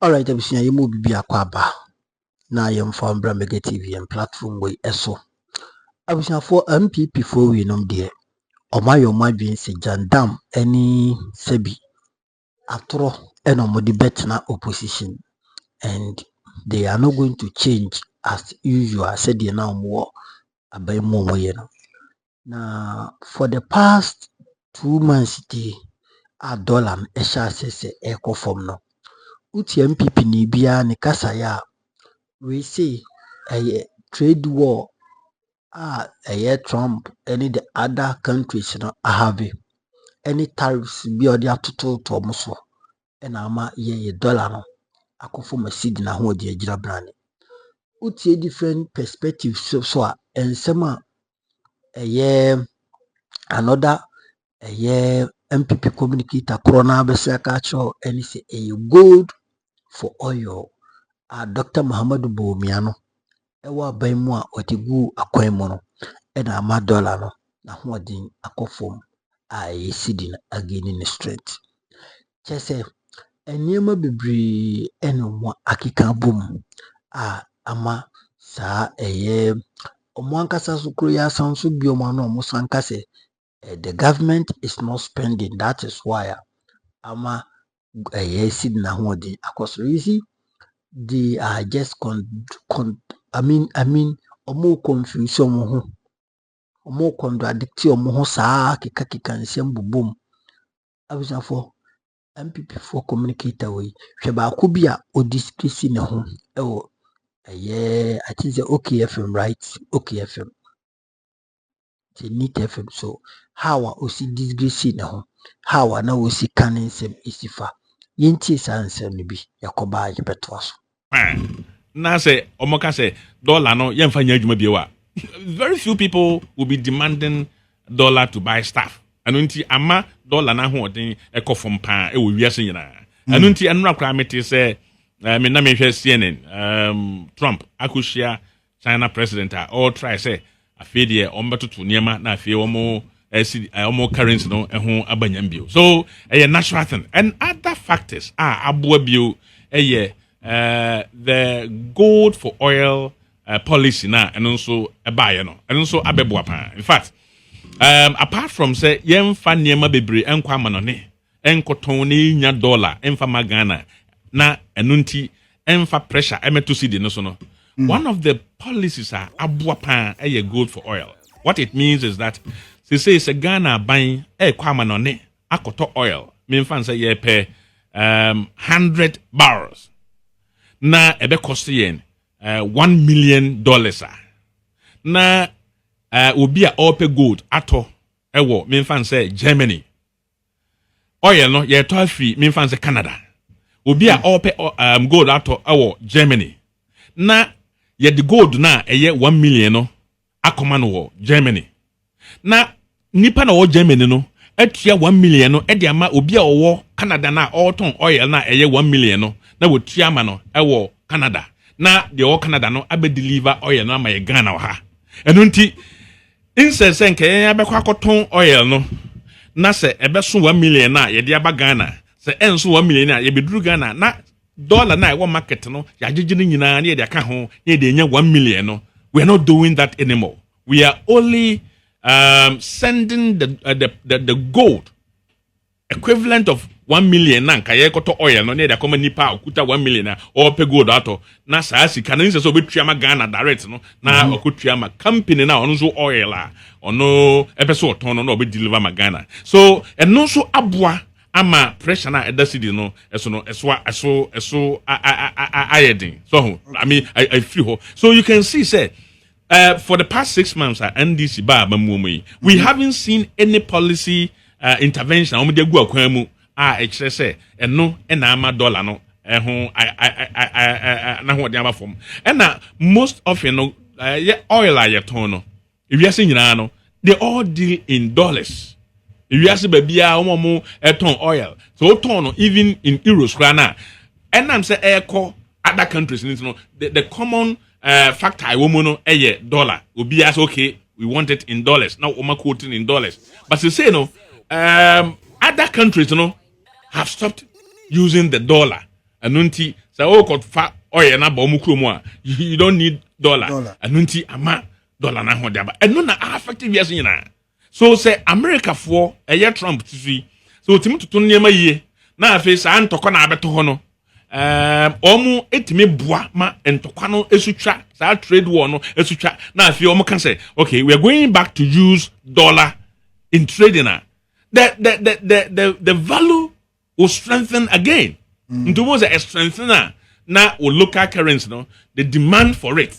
Alright, abusia yemu bibi akwaba na yemfa mbra Mega TV and platform we eso. Abusia for NPP for we nom de. Omayo madwin se jandam any sebi atro eno modi bet na opposition, and they are not going to change as usual, said the now more about more no. Now for the past 2 months a dollar e sha se echo form no. Uti MPP ni bia ne kasa ya we say a trade war Trump any the other countries no have any tariffs bi odi atoto to omoso na ama ye dollar no akofo masidi na ho odi agira brane. Uti different perspectives so a ensema another MPP communicator corona bese ka cho any say gold for oil Dr. Muhammadu Bawumia no ewa ban mu a otigu akwan mu no na ama dollar no na ho odin akofom cedi na ageni ne strength chese enema bebre eno akika bom ama sa omo ankasa so kro ya sanso bioma no omo sanka se the government is not spending, that is why ama cedi na ho odin akoso. You see, they are just omo confusion ho omo contradict omo ho saa kika nsem bubum abusafo MPP for communicator we hwe ba ko bi a odiskresi ne ho ewo I think say OKFM, right? OKFM the neat FM. So how o si disgrace ne ho, how na o si kanin sem isifa yenti sa nsem ne bi yakoba yebeto aso na say omoka say dollar no yemfa nya adwuma biewa. Very few people will be demanding dollar to buy stuff. Anunti ama dollar na ho odin ekofom pa e wo wiase nyina. Anunti enra kra mete say me na me hwe CNN Trump akushia China president all try say afedie ombetoto niema na afie omo omo currency no ho abanyam bio. So a natural thing and other factors aboa bio the gold for oil policy na and also buy no and also abeboa pa. In fact, apart from say yemfa niema bebre enkwa manone enkoton ne nya dollar emfa magana na enunti emfa pressure emeto cedi no so no. One of the policies are aboa pa gold for oil. What it means is that they say it's a Ghana buying kwa manone akoto oil memfa say ye pay 100 barrels na ebe cost yen $1 million na obi a ope gold ato ewo memfa say Germany oil no ye to free memfa say Canada obi a ope gold ato ewo Germany na ye the gold na eye 1 million no akoma no wo Germany na nipa na wo Germany no atua 1 million no e de ama obi a wo Canada na all-ton oil na eye 1 million no na wo tua ma no e wo Canada na de wo Canada no abe deliver oil no ama ye Ghana wa ha eno nti insense nke abekwa akoton oil no na se ebe so 1 million na ye de aba Ghana se enso 1 million na ye beduru Ghana na dollar na wo market no ya jijini nyina na ye de aka ho ye de nya 1 million no. We are not doing that anymore. We are only sending the gold equivalent of 1 million na nkaye koto oil no ne de akoma nipa okuta 1 million na or pay gold ato na saa sika na so betua ma Ghana direct no na okotua ma company na ono so oil a ono epeso oton no obe deliver ma Ghana. So eno so aboa ama pressure na edacity no eso ayedin. So I mean I feel so you can see say for the past 6 months at NDC we haven't seen any policy intervention on the go akwamu say no na ama dollar no ho na ho de ama form and most of no oil a yeton no if you see nyina no they all deal in dollars. If you ask babia omo ton oil so ton even in euros krana and I'm say other countries the common factor I woman no dollar will be as okay we want it in dollars now oma quoting in dollars but you say no other countries have stopped using the dollar Anunti, so got fat oil na ba mu krom a you don't need dollar. Anunti ama dollar na ho dia ba. Eno na affective yes nyina. So say America for Trump tisi. So timi tutu nneema yie. Na afi sa ntokọ na abeto ho no. Omu etimi boa ma ntokwa no esutwa sa trade war no esutwa na afi omu kan say okay we are going back to use dollar in trading. The value will strengthen again. Into was a strengthener now or local currency no the demand for it.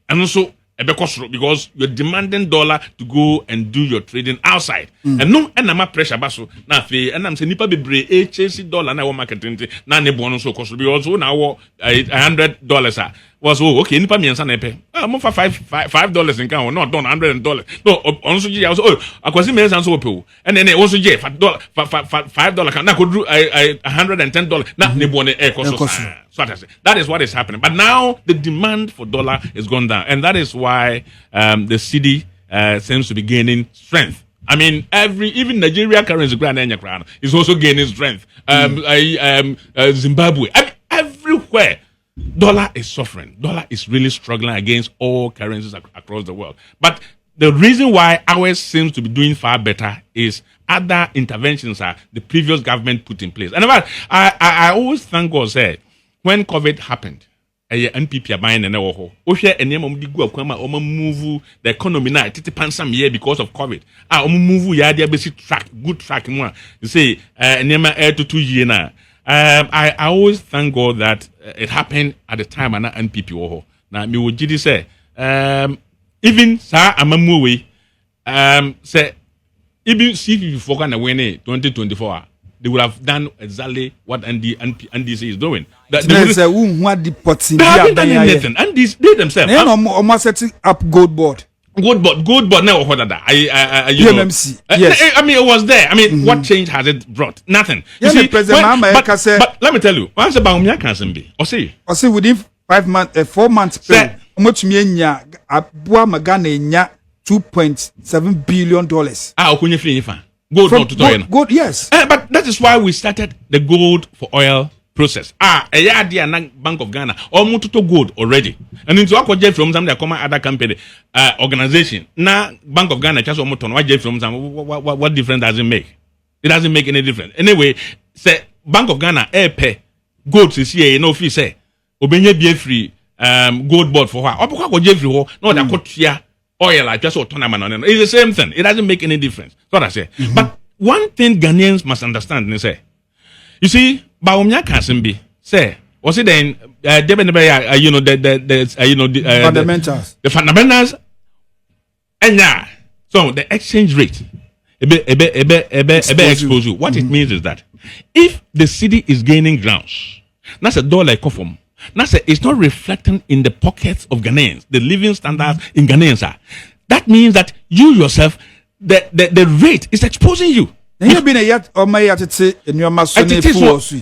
And also because you're demanding dollar to go and do your trading outside. And no, and I'm pressure basso. Now, and I'm saying, nipa be HC dollar na marketing na ne bonus so cost because now $100 was okay. Nipa me ansa na pay. I'm for $5 in count. Not done $100. No, also G also I was me ansa so pay. And then also G $5 na could do $110. Na ne bonus air cost. So that is what is happening. But now the demand for dollar is gone down, and that is why the cedi seems to be gaining strength. I mean, even Nigeria currency is also gaining strength. Zimbabwe, I mean, everywhere, dollar is suffering. Dollar is really struggling against all currencies across the world. But the reason why ours seems to be doing far better is other interventions are the previous government put in place. And I always thank God, say, when COVID happened, NPP are buying an oho. Oshe and name move the economy now. Titi pan some year because of COVID. Move ya dia basic track, good track more. You say nema air to 2 years now. I always thank God that it happened at the time and NPP oho. Now me would say even sa amamuwe say even see if you forgot to win 2024. They would have done exactly what NDC is doing. They haven't done anything. They themselves. Almost setting up gold board. Gold board. Now what that? PMMC. Yes. I mean, it was there. I mean, what change has it brought? Nothing. You see, but let me tell you. Once the Bawumia can be. Or say within 4 months. Much mienya abua magana nya $2.7 billion. Okunye fi gold not to gold, yes. But that is why we started the gold for oil process. A year na Bank of Ghana almost to gold already. And into what from some common other company organization. Now Bank of Ghana just almost on what from some what difference does it make? It doesn't make any difference. Anyway, say Bank of Ghana pay gold to see no fee say obenye be free gold board for her. Opo ko Jeffrey ho no da kotua oil like just tournament on it. It's the same thing. It doesn't make any difference. That's what I say. But one thing Ghanaians must understand is say, you see, Bawumia can be say, was it then the fundamentals. The fundamentals and yeah. So the exchange rate expose you. What it means is that if the city is gaining grounds, that's a dollar conform. That's it's not reflecting in the pockets of Ghanaians, the living standards in Ghanaians are. That means that you yourself, the rate is exposing you. You have been a yet or my yet in your masonry force.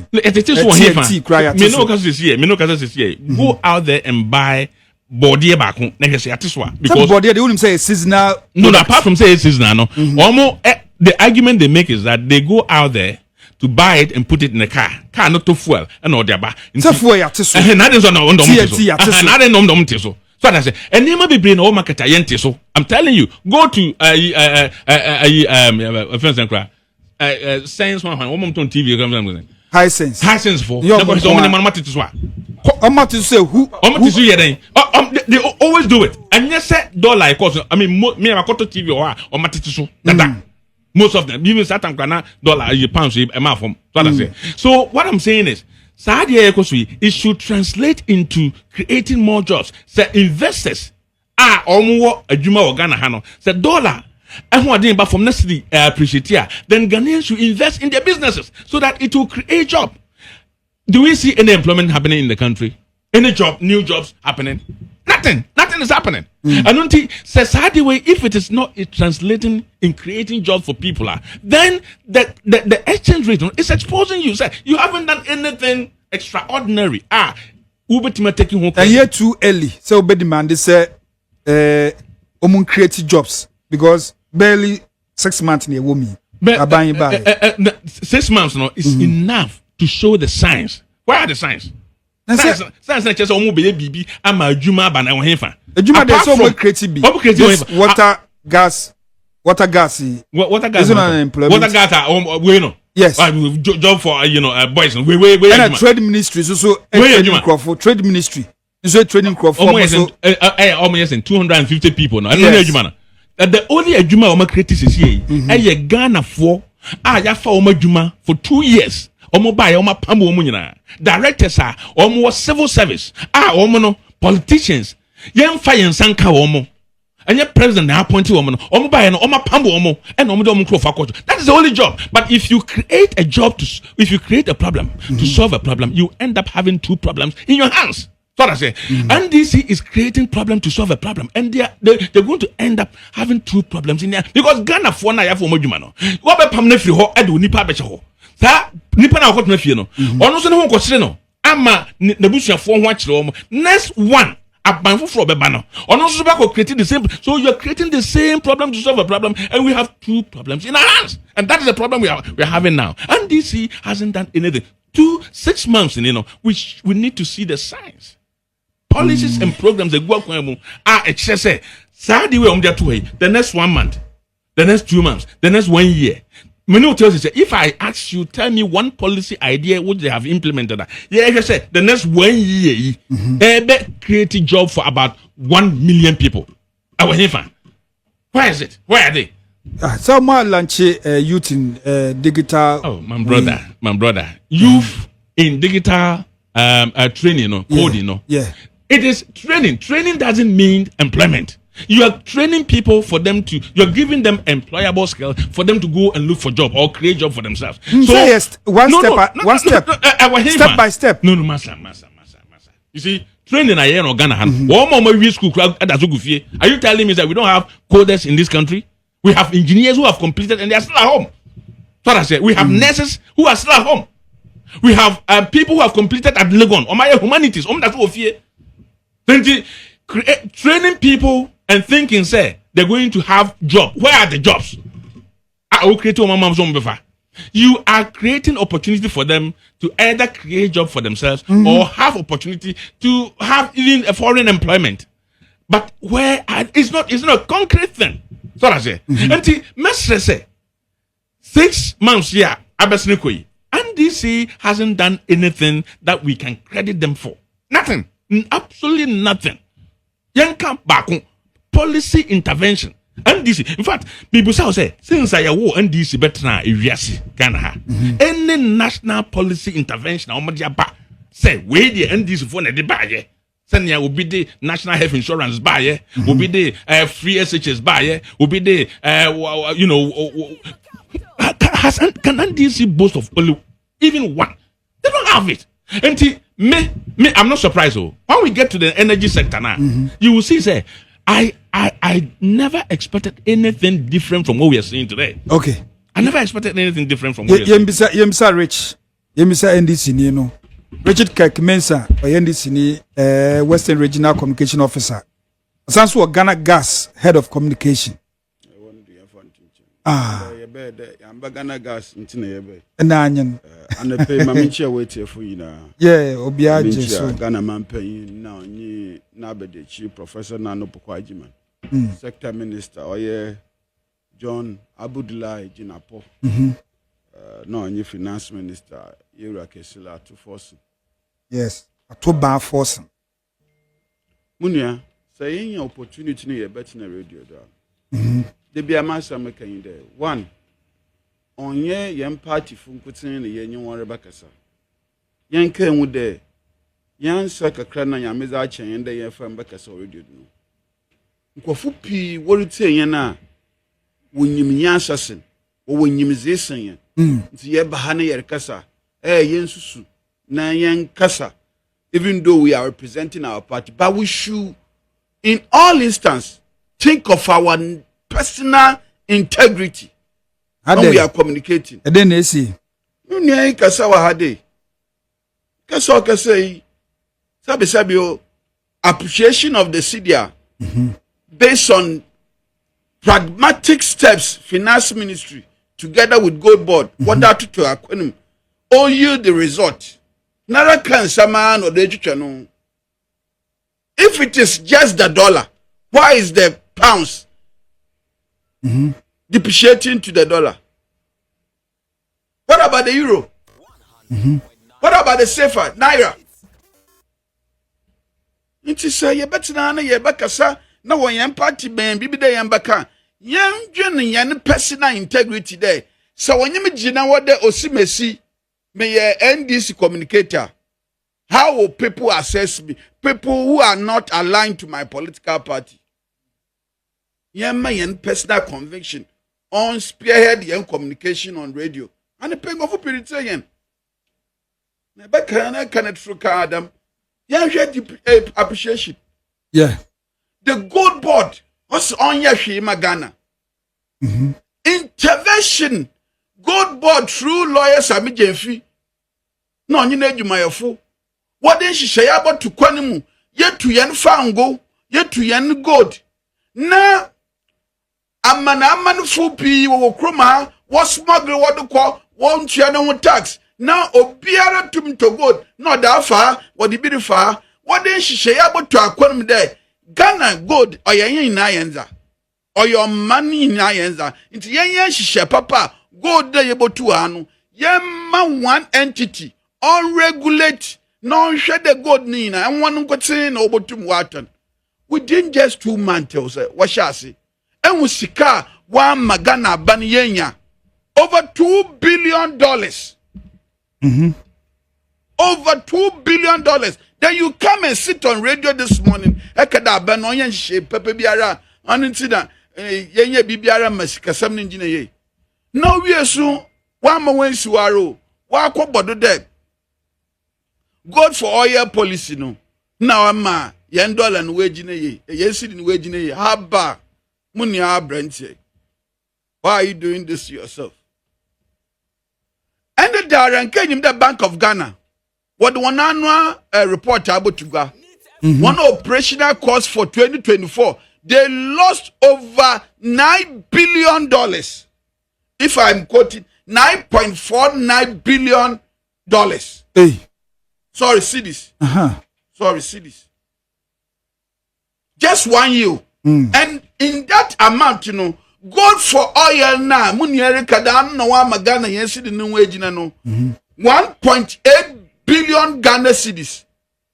Go out there and buy body back because body they wouldn't say seasonal. No, apart from say it's seasonal, no. Almost the argument they make is that they go out there to buy it and put it in the car not to fuel and all that. So fuel ya tiso. That is on the so I say, and you might be bringing all market so I'm telling you, go to Science one on TV High sense for they always do it. And yes, dollar cost. I mean, me I got to TV or matitiso that. Most of them, even certain dollar, pounds, a month from. So what I'm saying is, it should translate into creating more jobs. Say investors almost a Juma or Ghana Hano. Say dollar. And what they but from necessity appreciate here, then Ghanaians should invest in their businesses so that it will create job. Do we see any employment happening in the country? Any job, new jobs happening? Nothing is happening. I don't think way if it is not translating in creating jobs for people, then the exchange rate is exposing you. Say you haven't done anything extraordinary. Uber taking home. A year too early. So be demand say creative jobs because barely 6 months near woman. 6 months is enough to show the signs Where are the signs? Science na chese omo be bibi ama adwuma aba na hefa. Adwuma dey so mo create bi. Water gas. Water gas. Isn't unemployment. Water gas we no. Yes. Job for boys. We. And a trade ministry so trade ministry. So training crop for almost 250 people no. The only adwuma omo create is here. Ghana for ya fa omo adwuma for 2 years. Omo buy omo pam omo nyina. Directors are omo civil service. Omo no politicians. Yen fa yen sanka omo. And your president na appoint omo no. Omo buy no omo pam omo and omo do omo crop for culture. That is the only job. But if you create a problem to solve a problem, you end up having 2 problems in your hands. What I say, NDC is creating problem to solve a problem, and they're going to end up having 2 problems in there because Ghana for na ya for moduma no. What be pamne free ho edu nipa be che ho. Sa nipa na akotuna fie no. Ono so ne ho nkosire no. Ama nebusuafo ho akire omo. Next one abanfo fro be ba no. Ono so ba ko creating the same. So you're creating the same problem to solve a problem, and we have 2 problems in our hands, and that is the problem we are having now. NDC hasn't done anything. 6 months, which we need to see the signs. Policies and programs that go are excessive. The next 1 month, the next 2 months, the next 1 year. Many tells you, if I ask you, tell me one policy idea which they have implemented. I say the next 1 year, they create a job for about 1 million people. Where is it? Where are they? So more launch youth in digital. Oh, my brother, youth in digital training, coding, Yeah. It is training. Training doesn't mean employment. You are training people you're giving them employable skills for them to go and look for job or create job for themselves. So yes, step by step. No, master. You see, training I in Ghana. One more school. Are you telling me that we don't have coders in this country? We have engineers who have completed and they are still at home. So I say we have nurses who are still at home. We have people who have completed at Legon. My humanities. That's what fear. Training people and thinking, say they're going to have job. Where are the jobs? You are creating opportunity for them to either create job for themselves or have opportunity to have even a foreign employment. But it's not a concrete thing. So I say. And Mestre say 6 months here, NDC hasn't done anything that we can credit them for. Nothing. Absolutely nothing. Yanka Baku. Policy intervention. NDC. In fact, people say, since I war NDC better now, any national policy intervention, say, wait the NDC for the buyer. Sanya will be the national health insurance buyer, will be the free SHS buyer, will be the can NDC boast of only even one? They don't have it. And me, I'm not surprised. When we get to the energy sector now, you will see, say, I never expected anything different from what we are seeing today. Okay. I never expected anything different from what we are seeing. Yemsa Rich, Yemsa NDC, Richard Kirk Mensa, NDC, Western Regional Communication Officer. Sansu Ghana Gas, Head of Communication. Ghana Gas, Nanyan. And the pay Mamincha wait for you now. Yeah, Obia, Ghana man paying now, ni Nabedechi, Professor Nano Pokwajiman, Sector Minister, John Abudulai Jinapo, no, any Finance Minister, Ira Kesila to force. Yes, a two bar force. Munia, saying opportunity near better radio. The be a master making there. One. On ye young party from putting the young one Rebecca. Young came with the young sucker clan and your Mizacha and the young firm Becca's already. Quafupi, what it say, yana when you mean assassin or when you miss this saying, the Bahana Yerkasa, Yensusu, Nayan Kasa, even though we are representing our party, but we should, in all instances, think of our personal integrity. When we are communicating. And then they see. Nunya Kasawa Hade. Kasawa Kasei. Sabio appreciation of the CDA based on pragmatic steps, finance ministry, together with Gold Board, what that to acquaint all you the result. Nara can man or the channel. If it is just the dollar, why is the pounds depreciating to the dollar? What about the euro? What about the safer naira? It is a yebetina yebakasa na one yan party ben bibi de yan baka yan dwen yan personal integrity there. So when you jina what the osimesi me NDC communicator. How will people assess me? People who are not aligned to my political party. Yan personal conviction on spearhead yan communication on radio. And the paying of a yen. Never can it through Adam. Yan appreciation. Yeah. The gold board was on Yashima Ghana. Intervention. Gold board through lawyers Ami Jenfi. No, you need my fool. What then she say about to Kwanimu? Yet to yan fango, yet to yan gold. Na amman full pee or chroma was smuggle what to call one channel tax. Now obiara to me to gold, not that far, what the bit far. What then she say about to Aquanum there? Ghana gold or yan nayenza. Or your money in nayenza. It's yan she share papa gold there able to anu. Yan one entity, unregulate. No share the gold nina and one got saying over to Watan. Within just 2 months, what shall I say? And we sika one magana baniyenya over $2 billion. Over $2 billion. Then you come and sit on radio this morning. Ekada banoyen she pepe biara unincident yenye bibiara masika sam ninjine ye. No we so one mawen suwaro wa ko bodo de. God for oil policy no. Now ama yen dollar no wage na ye. Yen cedi no wage na ye. Haba muni abrantie. Why are you doing this to yourself? And the Darren came the Bank of Ghana. What the one annual report about to go. One operational cost for 2024. They lost over $9 billion. If I'm quoting $9.49 billion. Hey. Sorry, cedis. Sorry, cedis. Just 1 year. And in that amount, you know, gold for oil now, Muniere Kadam, no one Magana, yes, the new wage, no. 1.8 billion Ghana cedis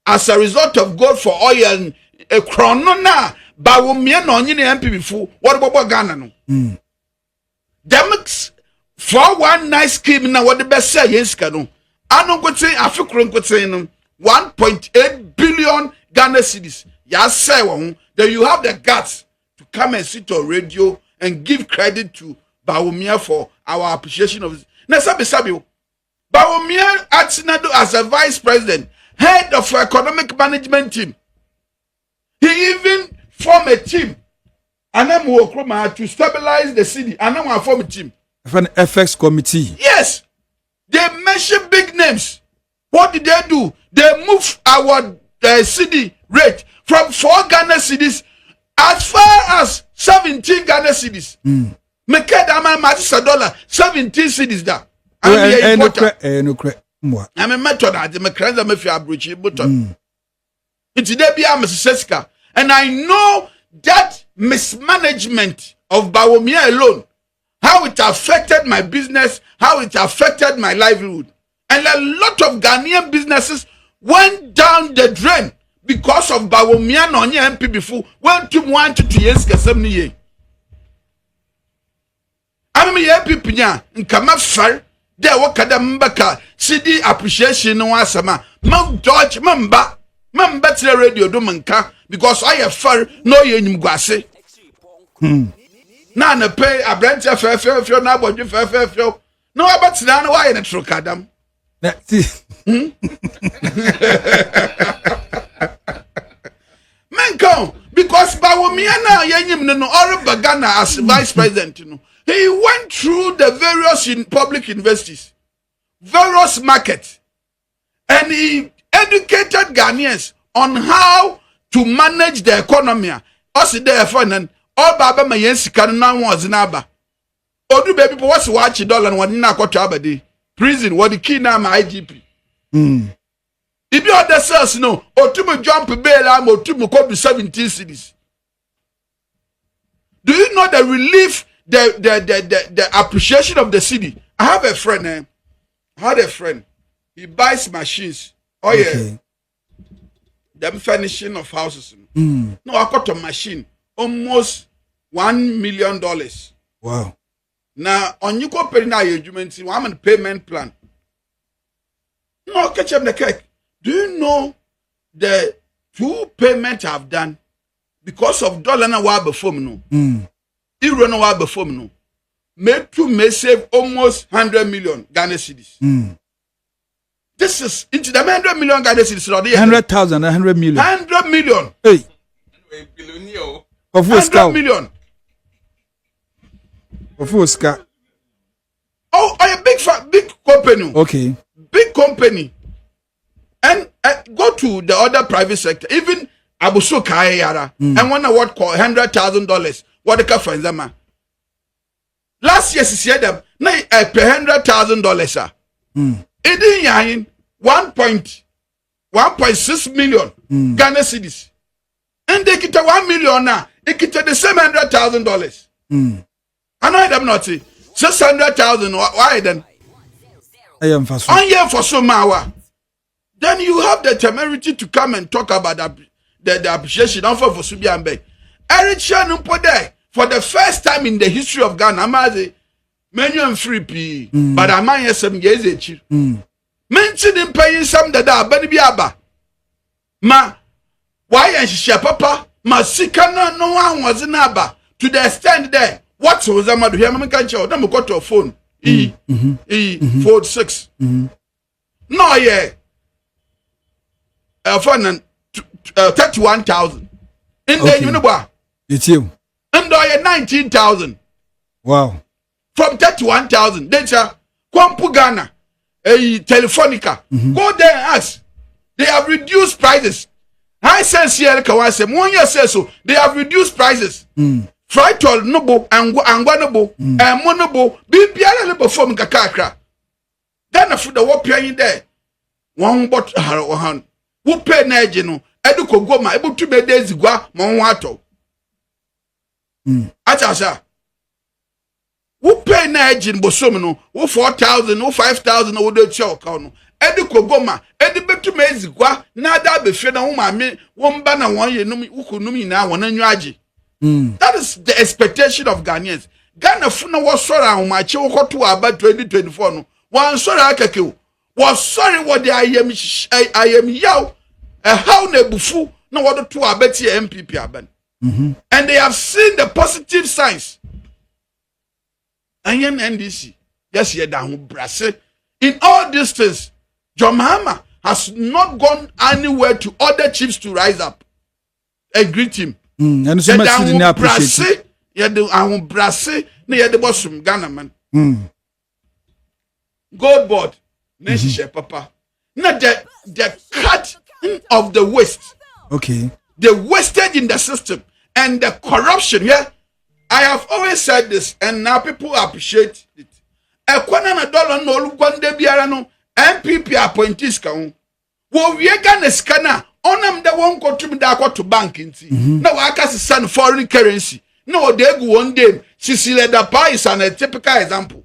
as a result of gold for oil, a chrono now, Bawumia, no, you NPP full. What about Ghana? No, Demix for one nice scheme now, what the best say, yes, Cano. I don't go say, African could say, 1.8 billion Ghana cedis. Yes, sir, then you have the guts to come and sit on radio and give credit to Bawumia for our appreciation of this. Now, Sabi, Bawumia Atsinado as a vice president, head of economic management team. He even formed a team. And then to stabilize the city. And then form a team. An FX committee. Yes. They mention big names. What did they do? They moved our city rate from 4 Ghana cedis as far as 17 Ghana cedis. Make that my dollar 17 cedis there. I'm a method at the Macranza Mafia Bridge button. It's the and I know that mismanagement of Bawumia alone, how it affected my business, how it affected my livelihood. And a lot of Ghanaian businesses went down the drain because of Bawumia no NPP before went to 1 to 2 years kesemni ye. I'm NPP nya nkama far de wakada mbaka cedi appreciation no asama mam George mamba tire radio do manka because I have far no ye nyim guase. Na na pay abrante fefefeo na abodwe fefefeo no abatina no why na trokadam. Because Bawumia na yenyim no or Ghana as vice president, you know, he went through the various public universities, various markets, and he educated Ghanaians on how to manage the economy. Also, therefore, all Baba Mayensi can now was naba. Odu baby, what's $1 and one na kwa prison. What the key now my IGP. If you other sales no, or to me jump bail am or to me come to 17 cities. Do you know the relief, the appreciation of the city? I have a friend, I had a friend. He buys machines. Oh yeah. Them furnishing of houses. No, I got a machine. Almost $1 million. Wow. Now, on you go pay now your judgment, I'm on a payment plan. No, catch up the cake. Do you know the 2 payments I've done because of dollar na wa before me no? Euro na wa before me no. May save almost 100 million Ghana cedis. This is into the 100 million Ghana cedis. 100,000, 100 million. 100 million. Hey. 100 million. Of course, Oh, a big company. okay. Big company. And go to the other private sector. Even Abuso Kayara. And one award called $100,000. What the car for them? Last year, she said them. Now, pay $100,000. It didn't 1.6 million Ghana cedis. And they get 1 million now. They get the same $100,000. I know them not. 600,000. Why then? I am fast. On year for some hour. Then you have the temerity to come and talk about the appreciation of for Subiambe. Eric Shannon put there for the first time in the history of Ghana. I'm many and free P. But I'm here some years. Mention him paying some that are Benibiaba. Why and she papa? Ma Sikana no one was in Abba to the extent there. What was a mother here? I'm going to go to a phone. Phone 6. No, yeah. Phone 31,000. In the you know what? It's you. And I 19,000. Wow. From 31,000. Then, sir, Kwampu Ghana, Telefonica. Go there and ask. They have reduced prices. I sense here, Kawase, 1 year says so. They have reduced prices. Fritol nobo, Angwanobo, and Monobo, BPR level from Kakakra. Then a food the war paying there. One bot her who pay Najino, Eduko Goma, able to be days gua, Monwato. Atasa. Who pay Najin Bosomino, who 4,000, who 5,000 over the chow count. Eduko Goma, Edibetu Mezigua, Nada be fed on my one banner 1 year, Ukunumi now, one and yaji. That is the expectation of Ghanaians. Ghana Funa was sorry on my children to about 2024. No. One sorry, I was sorry what the I am yow, a how nebufu, no what to abet NPP aben. And they have seen the positive signs. And yen NDC, yes, ye down brasse. In all these things, John Mahama has not gone anywhere to other chiefs to rise up and greet him. And so much in appreciation. Yeah, I won't brass near the boss from Ghana, man. Gold board, nation papa. Not the cut of the waste. Okay. The wastage in the system and the corruption. Yeah, I have always said this, and now people appreciate it. A $1 no Lugonde Biarano, NPP appointees can. Well, we are Ghana scanner. Onam the one go to bank in tea. No, I can't send foreign currency. No, they go one day. Cecilia Dapa is a typical example.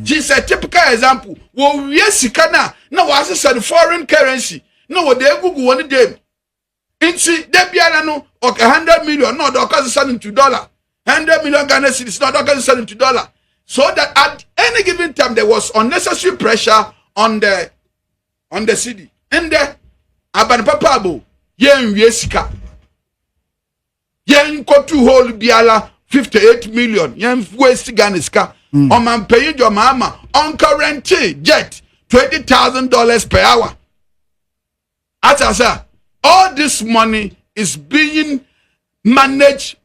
She's a typical example. Well, yes, Sikana. No, I send foreign currency. No, they go one day. In see, they be no, okay, 100 million. No, they can't send $2. 100 million Ghana cedis. No, they can't send $2. So that at any given time there was unnecessary pressure on the city. And the Aban Papabo, yen Yesika. Yen Kotu Hole Biala, 58 million. Yen West Ganiska. Man paying your mama on current jet, $20,000 per hour. As I said, all this money is being managed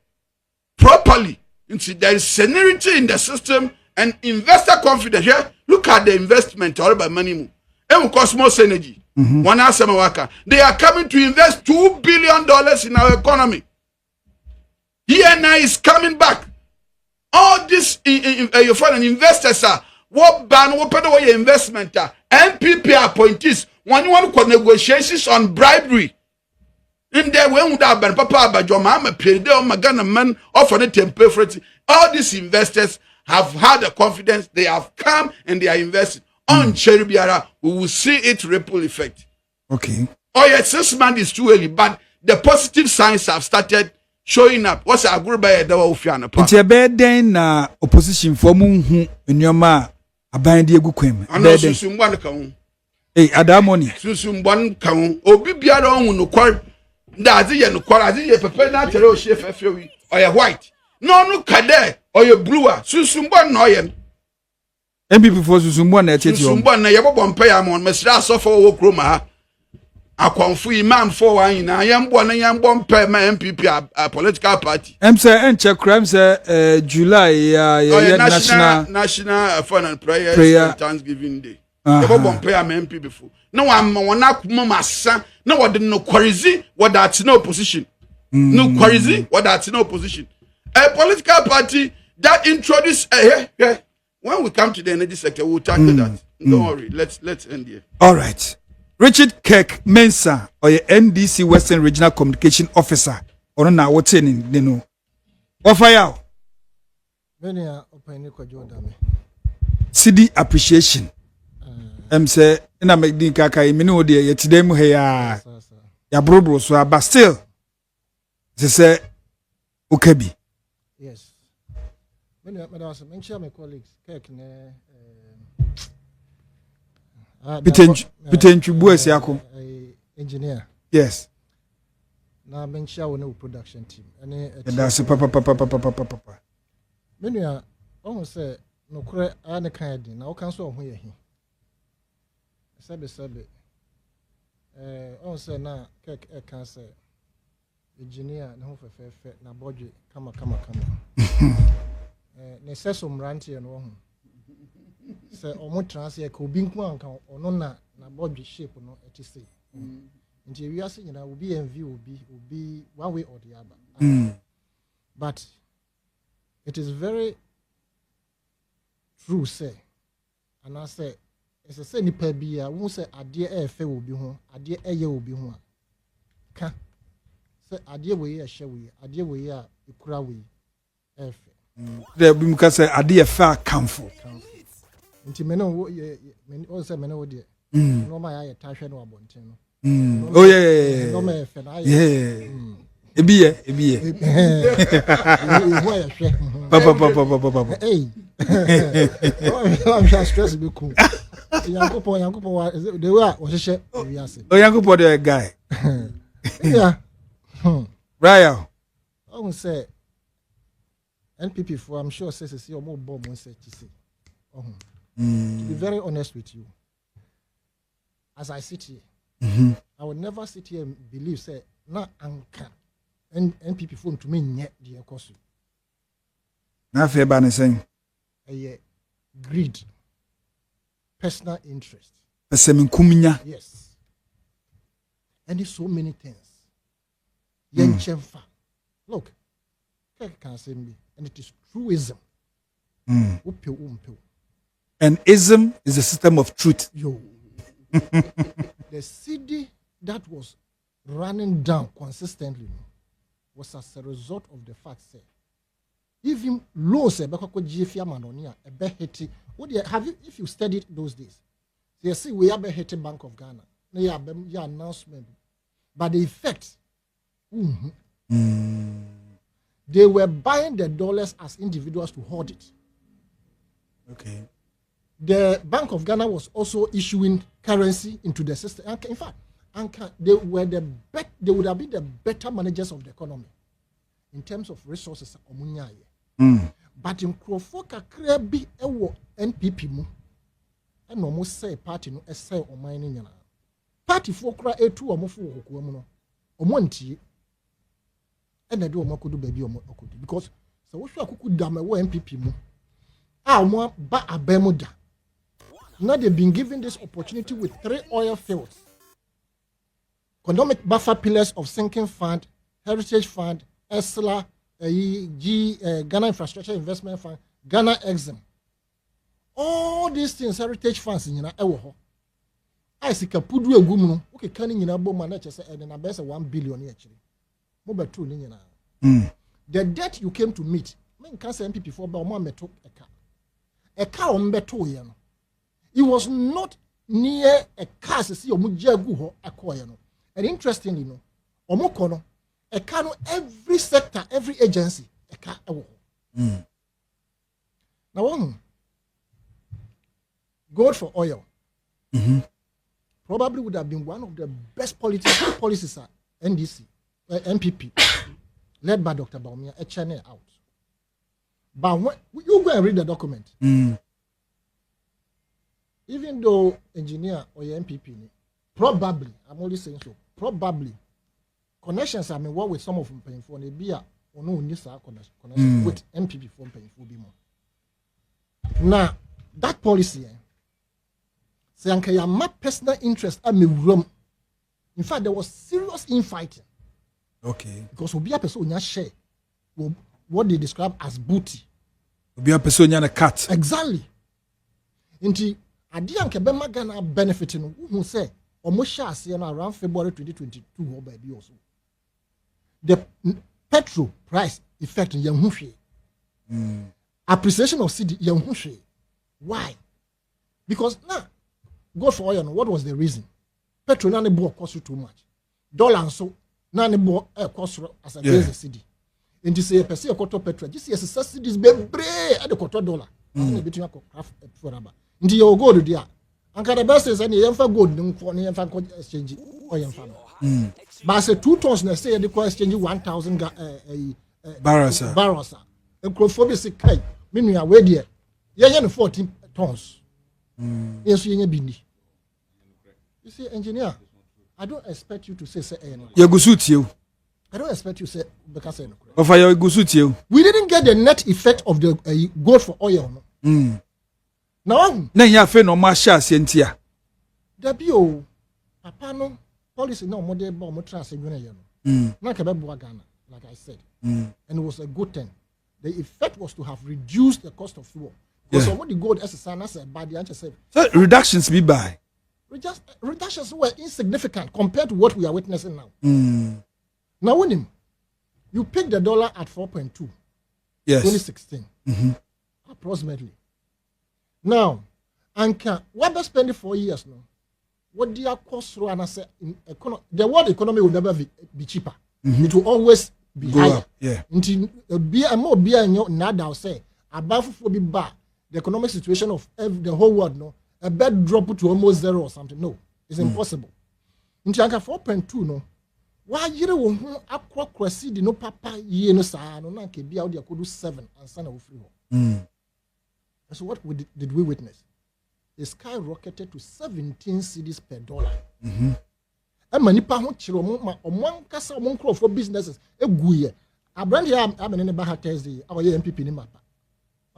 properly. There is seniority in the system and investor confidence. Here, look at the investment all by money. And Cosmos Energy. One they are coming to invest $2 billion in our economy. ENI is coming back. All this your foreign investors are what ban what pay your investment NPP appointees When you want to negotiations on bribery. In there, when would have been Papa Bajoma, I'm a period of Magana man offer the temper for it. All these investors have had the confidence, they have come and they are investing. On Cheribiara, we will see it ripple effect. Okay. Oh, yes, 6 months is too early, but the positive signs have started showing up. What's a group by a devil of Fiana? It's a bad day na opposition for Moon in your ma a band Diego Quim. I know Susum one count. Hey, Adamoni. Susum one count. Oh, be beyond no quarry. That's it, no quarry. A paper natural chef or a white. No, cadet or your bluer. Susum one noyan. NPP for Susum one at Susum one, a yabon pay amon, Mr. Suffer Okroma. I confuse imam for one. I am one and young bomb pay my NPP a political party. Say and check crimes July national fun and prayer Thanksgiving Day. The bomb pay my MP before. No, I'm one up mama son. No, what no quarizy, what that's no position. No quarizy, what that's no position. A political party that introduced when we come to the energy sector, we'll tackle that. Don't worry, let's end here. All right. Richard Kirk Mensah, or your NDC Western Regional Communication Officer, or now what's in, you know. What for you? Many are opening Jordan. cedi appreciation. Say, in a make the kaka, minu dear, yet today, ya brobro, so but still, they say, Ukebi. Yes. Many of my colleagues, Kirk, Petenchu Bues Yako. Engineer. Yes. Now mention our new production team. And that's a papa. Many are almost say no credit and a kind. Now cancel where he. Sabe. Also now can say engineer no fair na budget come. Necessum ranty and one. Say omo transfer ko bi nko anka ono na budget shape no etisi nti we are saying na obi envy obi one way or the other but it is very true say and I say it's a say nipa bia won say ade e fe obi ho ade eye obi ho ka say ade we e hye we ade we a ekura we e fe there bi muka say ade e fa kamfo nti meno o se meno de no ma ya tahwe no abonten no oh yeah no ma fe na yeah ebiye wo ya hwe papa hey I'm just stress be cool yankopon the way o hye we ase oh yankopon the guy yeah right I won't say NPP for I'm sure says see omo bomb won say say to be very honest with you, as I sit here, I would never sit here and believe, say, na anka NPP phone to me yet the cost. Na fair ban saying A greed, personal interest. Yes. And there's so many things. Look, can say me, and it is truism. And ism is a system of truth. The cedi that was running down consistently was as a result of the fact that even laws have you if you studied those days, you see we have a Bank of Ghana. Yeah, announcement. But the effect, they were buying the dollars as individuals to hold it. Okay. The Bank of Ghana was also issuing currency into the system. In fact, they would have been the better managers of the economy in terms of resources. But in Krofoka Krebi ewo NPP mu, and almost say party no essay or mining. Party for cry a2 or more for Okuamuno or Monty, and I do a Mokudu baby or Mokudu because so what could damn away NPP mu. More ba abemuda. Now they've been given this opportunity with 3 oil fields. Economic buffer pillars of sinking fund, heritage fund, ESLA, Ghana Infrastructure Investment Fund, Ghana Exim. All these things, heritage funds in Ewoho. I see kapudu egum okay can nyina bom na che say na be say 1 billion actually mo betu ni nyina the debt you came to meet men can say NPP for ba mo meto eka o mbeto ye no it was not near a car see o mu jagu ho akoye no and interestingly no omo ko no eka no every sector every agency eka ewo now one gold for oil probably would have been one of the best policies at NDC, NPP, led by Dr. Bawumia, a channel out. But when you go and read the document, even though engineer or your NPP, probably, I'm only saying so, probably, connections I mean what with some of them paying for, be a or no connection with NPP for paying for be more. Now, that policy, say anka ya my personal interest at me room. In fact, there was serious infighting. Okay. Because obi a person onya share what they describe as booty. Obi a person onya na cut. Exactly. Inti adi anka be magana benefiting who say omo share ase no around February 2022 ho ba bi also. The petrol price effect in yen hu hwe. Appreciation of cedi yen hu hwe. Why? Because now go for oil. What was the reason? Petrol nane bo cost you too much. Dollar and so nane bo cost as against the cedi. And to say person koto petrol, this is subsidies be bre at the koto dollar. Between a craft for rubber. Into your gold there. Anka the best is any yemfa gold for any yemfa exchange or yemfa. But say 2 tons na say the exchange 1,000 barrels. And crofobia say kai. Meaning we there. Yeah 14 tons. Yes, you bindi. You see, engineer, I don't expect you to say no. You go suit you. I don't expect you to say because no. Of you go suit you. We didn't get the net effect of the gold for oil. No. Now, na ya fe no ma sha sentia. Da bio papa no policy no mo dey ba mo trans edwene ye no. Na ka be bo Ghana, like I said. And it was a good thing. The effect was to have reduced the cost of fuel. Because what the gold SSN as a bad answer said. So reductions be by. Reductions were insignificant compared to what we are witnessing now. Now, when you pick the dollar at 4.2, yes, 2016, approximately. Now, Anka, what they spend 4 years now? What do you cost through and I say the world economy will never be cheaper. It will always be go higher. Up. Yeah. Until be more beer in your nada say above for be bad. The economic situation of the whole world, no, a bed drop to almost zero or something. No, it's impossible. In Chanka 4.2, no, why you won't aqua cressy no papa ye no sa no na be out there could do 7 and son of free. So what did we witness? It skyrocketed to 17 cedis per dollar. And manipa ho chiro mo omwan kasa omon crop for businesses e guye. Abrand here I'm in the Baha Thursday, our NPP ni mapa.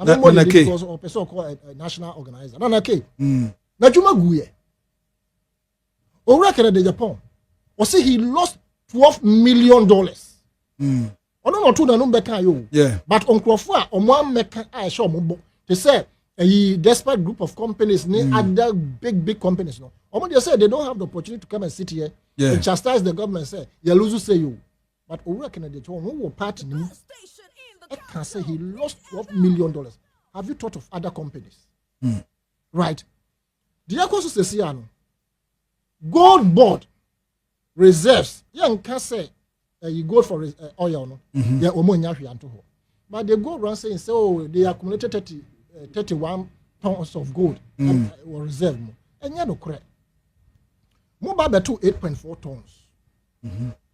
I'm not because of a person called a national organizer. No, okay. Na juma guye. Ora kere de Japan. O say he lost $12 million. Ono no to na no beka yo. Yeah. But on crofo a omo meka a show mo bo. They say a desperate group of companies, other big companies no. Omo they say they don't have the opportunity to come and sit here and chastise the government say you lose say you. But ora kere de Japan who party ni I can say he lost $12 million. Have you thought of other companies? Right. The also say gold board reserves. You can say you go for oil, no? Yeah, but they go around saying, so they accumulated 31 tons of gold or reserve. And you know, correct. Mobile bet 8.4 tons.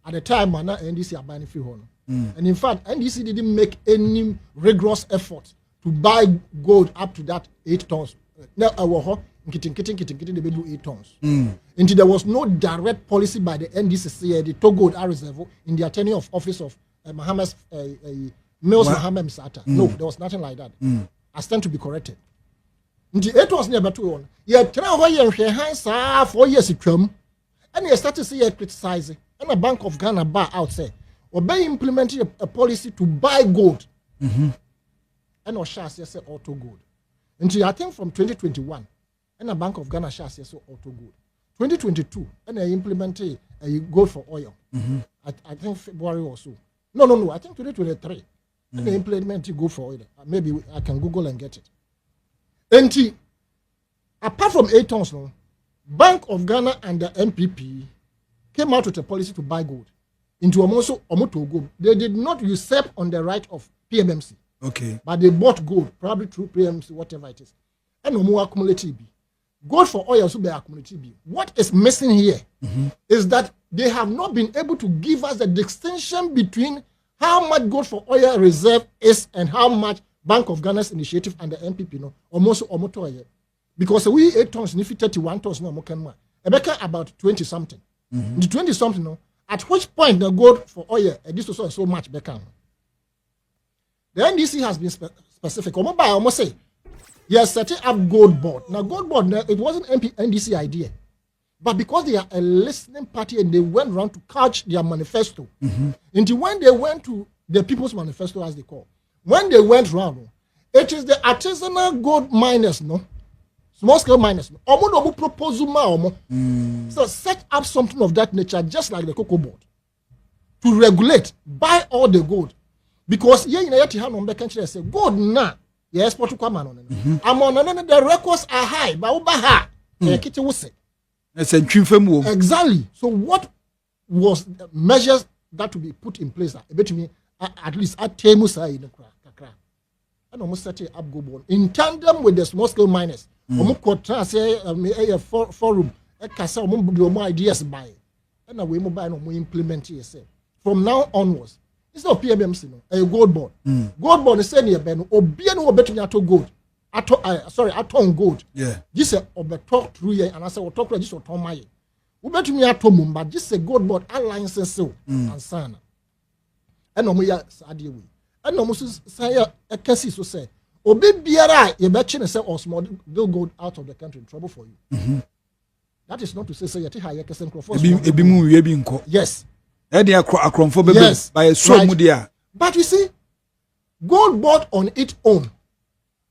At the time, NDC are buying free horn. And in fact, NDC didn't make any rigorous effort to buy gold up to that 8 tons. Now, they do 8 tons. Until there was no direct policy by the NDC, the took gold reserve in the tenure of office of Mills Mohammed Msata. No, there was nothing like that. I stand to be corrected. Until 8 tons never to own. Yet, 4 years it come, and you start to see criticizing. And a Bank of Ghana bar out say, or by implementing a policy to buy gold. And or shares say auto gold. Until I think from 2021, and a Bank of Ghana shares say auto gold. 2022, and they implemented a gold for oil. I think February or so. No. I think 2023. And they implemented gold for oil. Maybe I can Google and get it. And apart from 8 tons, no, Bank of Ghana and the NPP came out with a policy to buy gold into Omoto gold. They did not usurp on the right of PMMC. Okay. But they bought gold, probably through PMMC, whatever it is. And no more accumulative. Gold for oil also be accumulative. What is missing here is that they have not been able to give us the distinction between how much gold for oil reserve is and how much Bank of Ghana's initiative and the NPP no almost oil. Because we 8 tons, if 31 tons no more can about 20 something. The 20 something no, at which point the gold for oil this also so much better. The NDC has been specific. Almost say yes, setting up gold board. Now gold board it wasn't NDC idea. But because they are a listening party and they went around to couch their manifesto, until when they went to the People's Manifesto, as they call, when they went around, it is the artisanal gold miners, no, small scale miners, no, proposal, so set up something of that nature, just like the cocoa board, to regulate, buy all the gold, because yeah, you know, say gold na, yes, export to come on, the records are high, but exactly. So what was the measures that to be put in place? At least at Temusa in the crack. And almost set up go board in tandem with the small scale miners. Say a forum, a casa, ideas by. And we mobile no implement it. From now onwards, it's not PMMC, a gold board. Gold board is saying, Obian will bet me to gold. Aton gold. Yeah. This is over talk through here, and I say, talk to this or Tom May. We bet me at Tom, but this is a gold board alliance so and sana. And no more Sadia. And almost say a case so say, Obi Biara, you bet you say or small, they'll go out of the country in trouble for you. That is not to say you higher Casen Crawford. Yes. Yes. By a strong media. But you see, gold board on its own.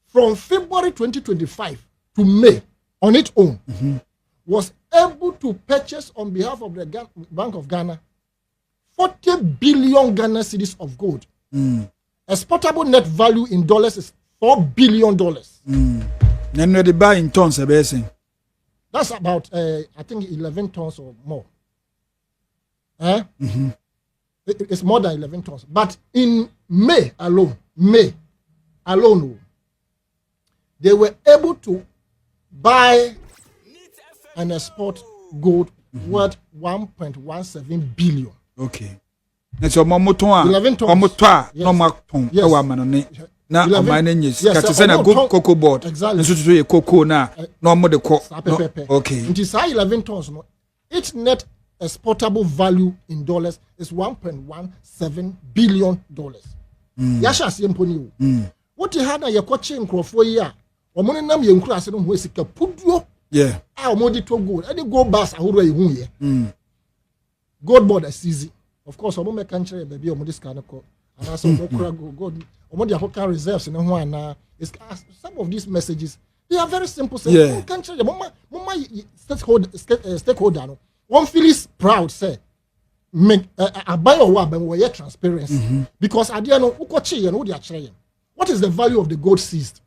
From February 2025 to May, on its own, was able to purchase on behalf of the Bank of Ghana 40 billion Ghana cedis of gold. Exportable net value in dollars is $4 billion. Then they buy in tons, that's about, I think, 11 tons or more. It's more than 11 tons. But in May alone, they were able to buy and export gold worth 1.17 billion. Okay. That's your momoton. 11 tons. Momoton. No markton. Yes. Na omanenye. Kati na go cocoa board. Exactly. Nso to cocoa na no mo de ko. Okay. It is 11 tons. No. Its net exportable value in dollars is $1.17 billion. Yasha siemponi. What you had na yekoche nkrofo yi a omone nam ye nkura ase no ho esika puduo. Yeah. Omodi to gold. Any gold bars ahoro ehun ye. Gold board is easy. Of course, omo make country baby omo this kind of call. And also gold. Omo dia hoka reserves in ho ana. Some of these messages they are very simple. Say yeah. Country mama stakeholder no. One feels proud say make a buy or what we are transparency because at the end of ukochi and what they are trying. What is the value of the gold seized?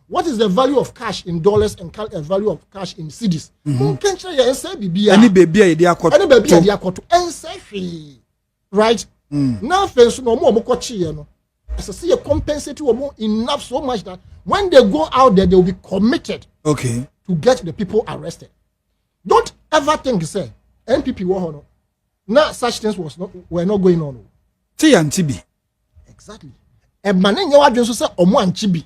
What is the value of cash in dollars and value of cash in cedis? Any baby idea right? Now first no more ukochi no. As I see a compensate enough so much that when they go out there they will be committed to get the people arrested. Don't ever think say NPP war no. Now such things were not going on. TNTB. Exactly. A man in your audience say omo anchibi.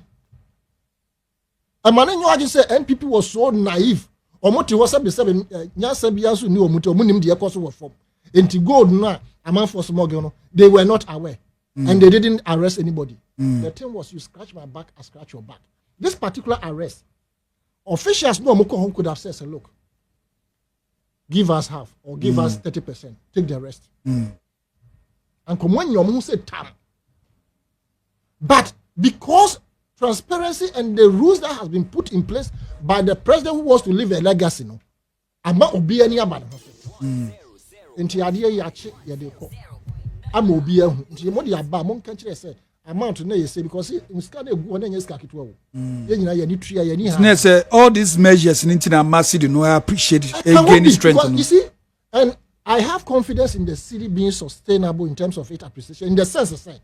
A man in your audience say NPP was so naive. Omo ti was be seven nyasa biaso ni omo ti omo nim de ekoso wo form. Enti gold na amount for small girl no. They were not aware. And they didn't arrest anybody. The thing was you scratch my back, I scratch your back. This particular arrest, officials no omo could have said, look, give us half or give us 30%. Take the rest. And come when you say tam. But because transparency and the rules that has been put in place by the president who wants to leave a legacy, no, ama obi ani aba ne ho so nti ade ye ache ye de ko ama obi ahu nti mo de aba mo nka kire say amount na ye say because muska na egu na nya ska ketwa wo ye nyina ye ni tua ye ni ha na say all these measures in na massive no I appreciate it gain strength you see and I have confidence in the city being sustainable in terms of its appreciation in the sense of saying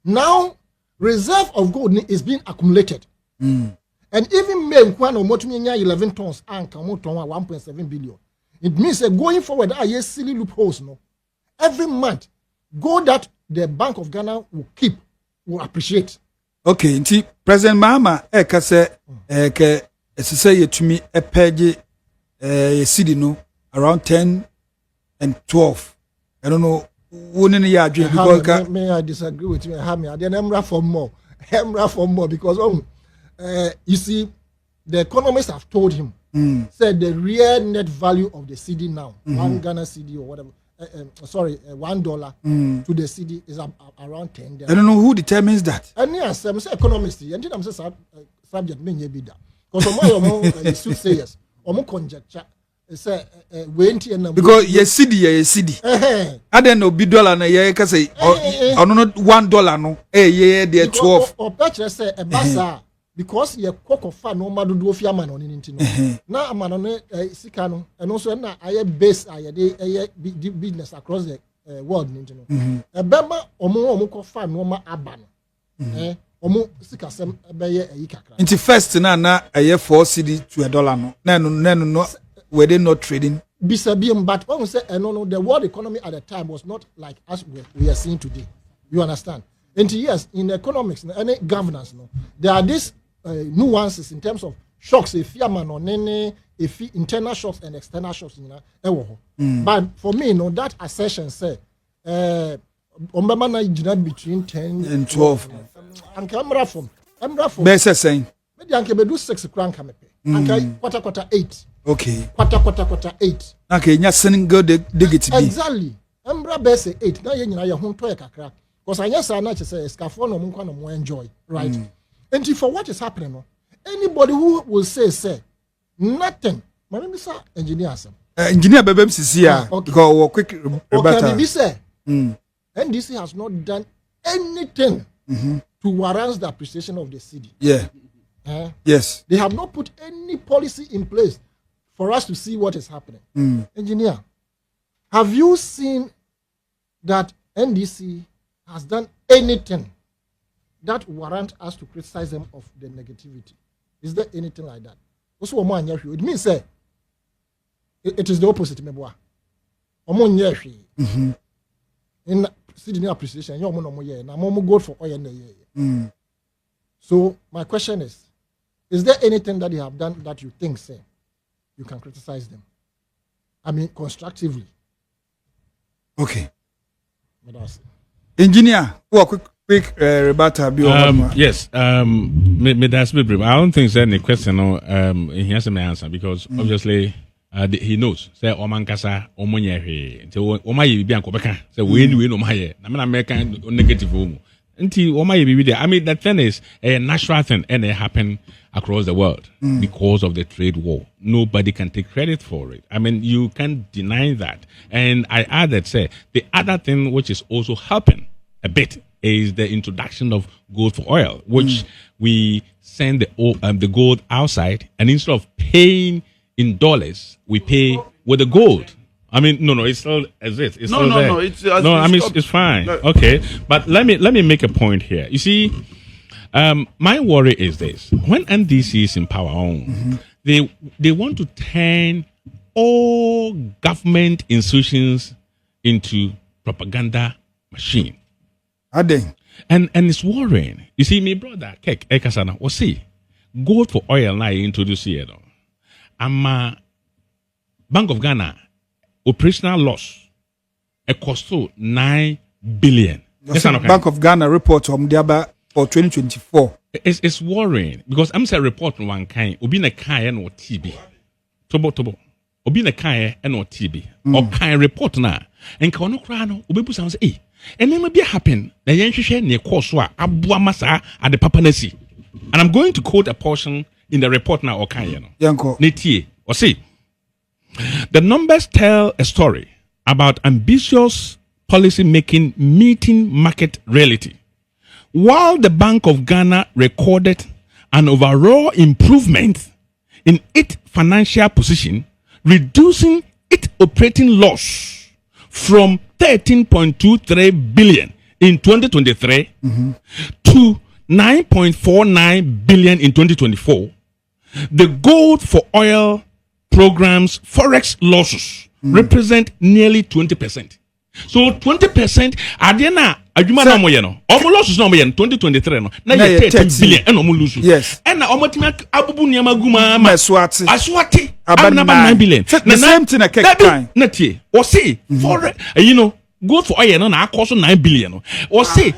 now reserve of gold is being accumulated and even me nkwana omotumi nya 11 tons anka mo ton 1.7 billion it means that going forward I silly loopholes no every month gold that the Bank of Ghana will keep will appreciate. Okay, nti President Mahama ka say ke esese yetumi epege cedi no around 10 and 12. I don't know wouldn't ya adwin because may I disagree with you have me then emra for more because you see the economists have told him said the real net value of the cedi now 1 Ghana cedi or whatever $1 to the cedi is around 10. I don't know who determines that. And yes, I'm say economist. And I'm say subject me be that because of soothsayers, conjecture. Say because ye cedi. I don't know $1 na ye ka say or no $1 no ye there 12. Or better say a basa because ye cocoa fan no madu do fia man on intino. Na man no sika no and also na aye base aye de business across the world intino. E bema omo ko fan no ma aba no. Omo sika sem be ye ayi kakra. Into first na aye 4 cedi to $1 no. No were they not trading? Bisabium, but when we say no, the world economy at the time was not like as we are seeing today. You understand? And yes, in economics, any governance, there are these nuances in terms of shocks, if internal shocks and external shocks. But for me, that assertion say, between 10 and 12. And camera from Best saying, maybe I can do 6 crown and quarter 8. Okay. Quarter 8. Okay, nya single digit be. Exactly. Embra base 8. Na ye nyina ye ho to kakra. Because I say na say scaffold no mo no enjoy, right? And for what is happening no, anybody who will say nothing. My name is engineer Sam. Engineer Bebem Sisia because quick rebuttal. Okay, say NDC has not done anything to warrant the appreciation of the city. Yeah. Yes. They have not put any policy in place for us to see what is happening. Engineer, have you seen that NDC has done anything that warrant us to criticize them of the negativity? Is there anything like that? It means it is the opposite. In city appreciation, you gold for oil. So my question is there anything that you have done that you think you can criticize them? I mean, constructively. Okay. Engineer, quick rebuttal. Yes. That's me brief. I don't think there's any question. He has an answer because obviously he knows. Say Oman Kasa, Omonye. So Omayi Bianco Beka. Say we no Maye. I mean, American negative. I mean, the thing is a natural thing and it happened across the world because of the trade war. Nobody can take credit for it. I mean, you can't deny that. And I added, say, the other thing which is also helping a bit is the introduction of gold for oil, which we send the gold outside, and instead of paying in dollars, we pay with the gold. I mean, no, it's still as it. It's still there. It's fine. No. Okay, but let me make a point here. You see, my worry is this: when NDC is in power, they want to turn all government institutions into propaganda machine. And it's worrying. You see, my brother, Kek Ekasana, was see gold for oil now introduce here. Bank of Ghana. Operational loss, a cost of 9 billion. Bank of Ghana report from Diaba for 2024. It's worrying because I'm saying report one kind. Obi na kai and or TB. Tobo. Obi na kai and or TB. Or kind report na. And Kono Krano, Obi sounds eh. And then maybe happen. The Yanshisha near Koswa, Abua Masa at the Papanesi. And I'm going to quote a portion in the report now or Kayano. Yanko. Netie or see. The numbers tell a story about ambitious policy making meeting market reality. While the Bank of Ghana recorded an overall improvement in its financial position, reducing its operating loss from 13.23 billion in 2023 to 9.49 billion in 2024, the gold for oil program's forex losses represent nearly 20%. So 20% adena adwuma na mo ye no omo losses na mo ye 2023 no na ye 13 billion and omo lose. Yes. And na omo timi abubu niam aguma ma aswati abana 9 billion. The same thing I kept time. Na tie o say for gold for oil no na akoso 9 billion no. O say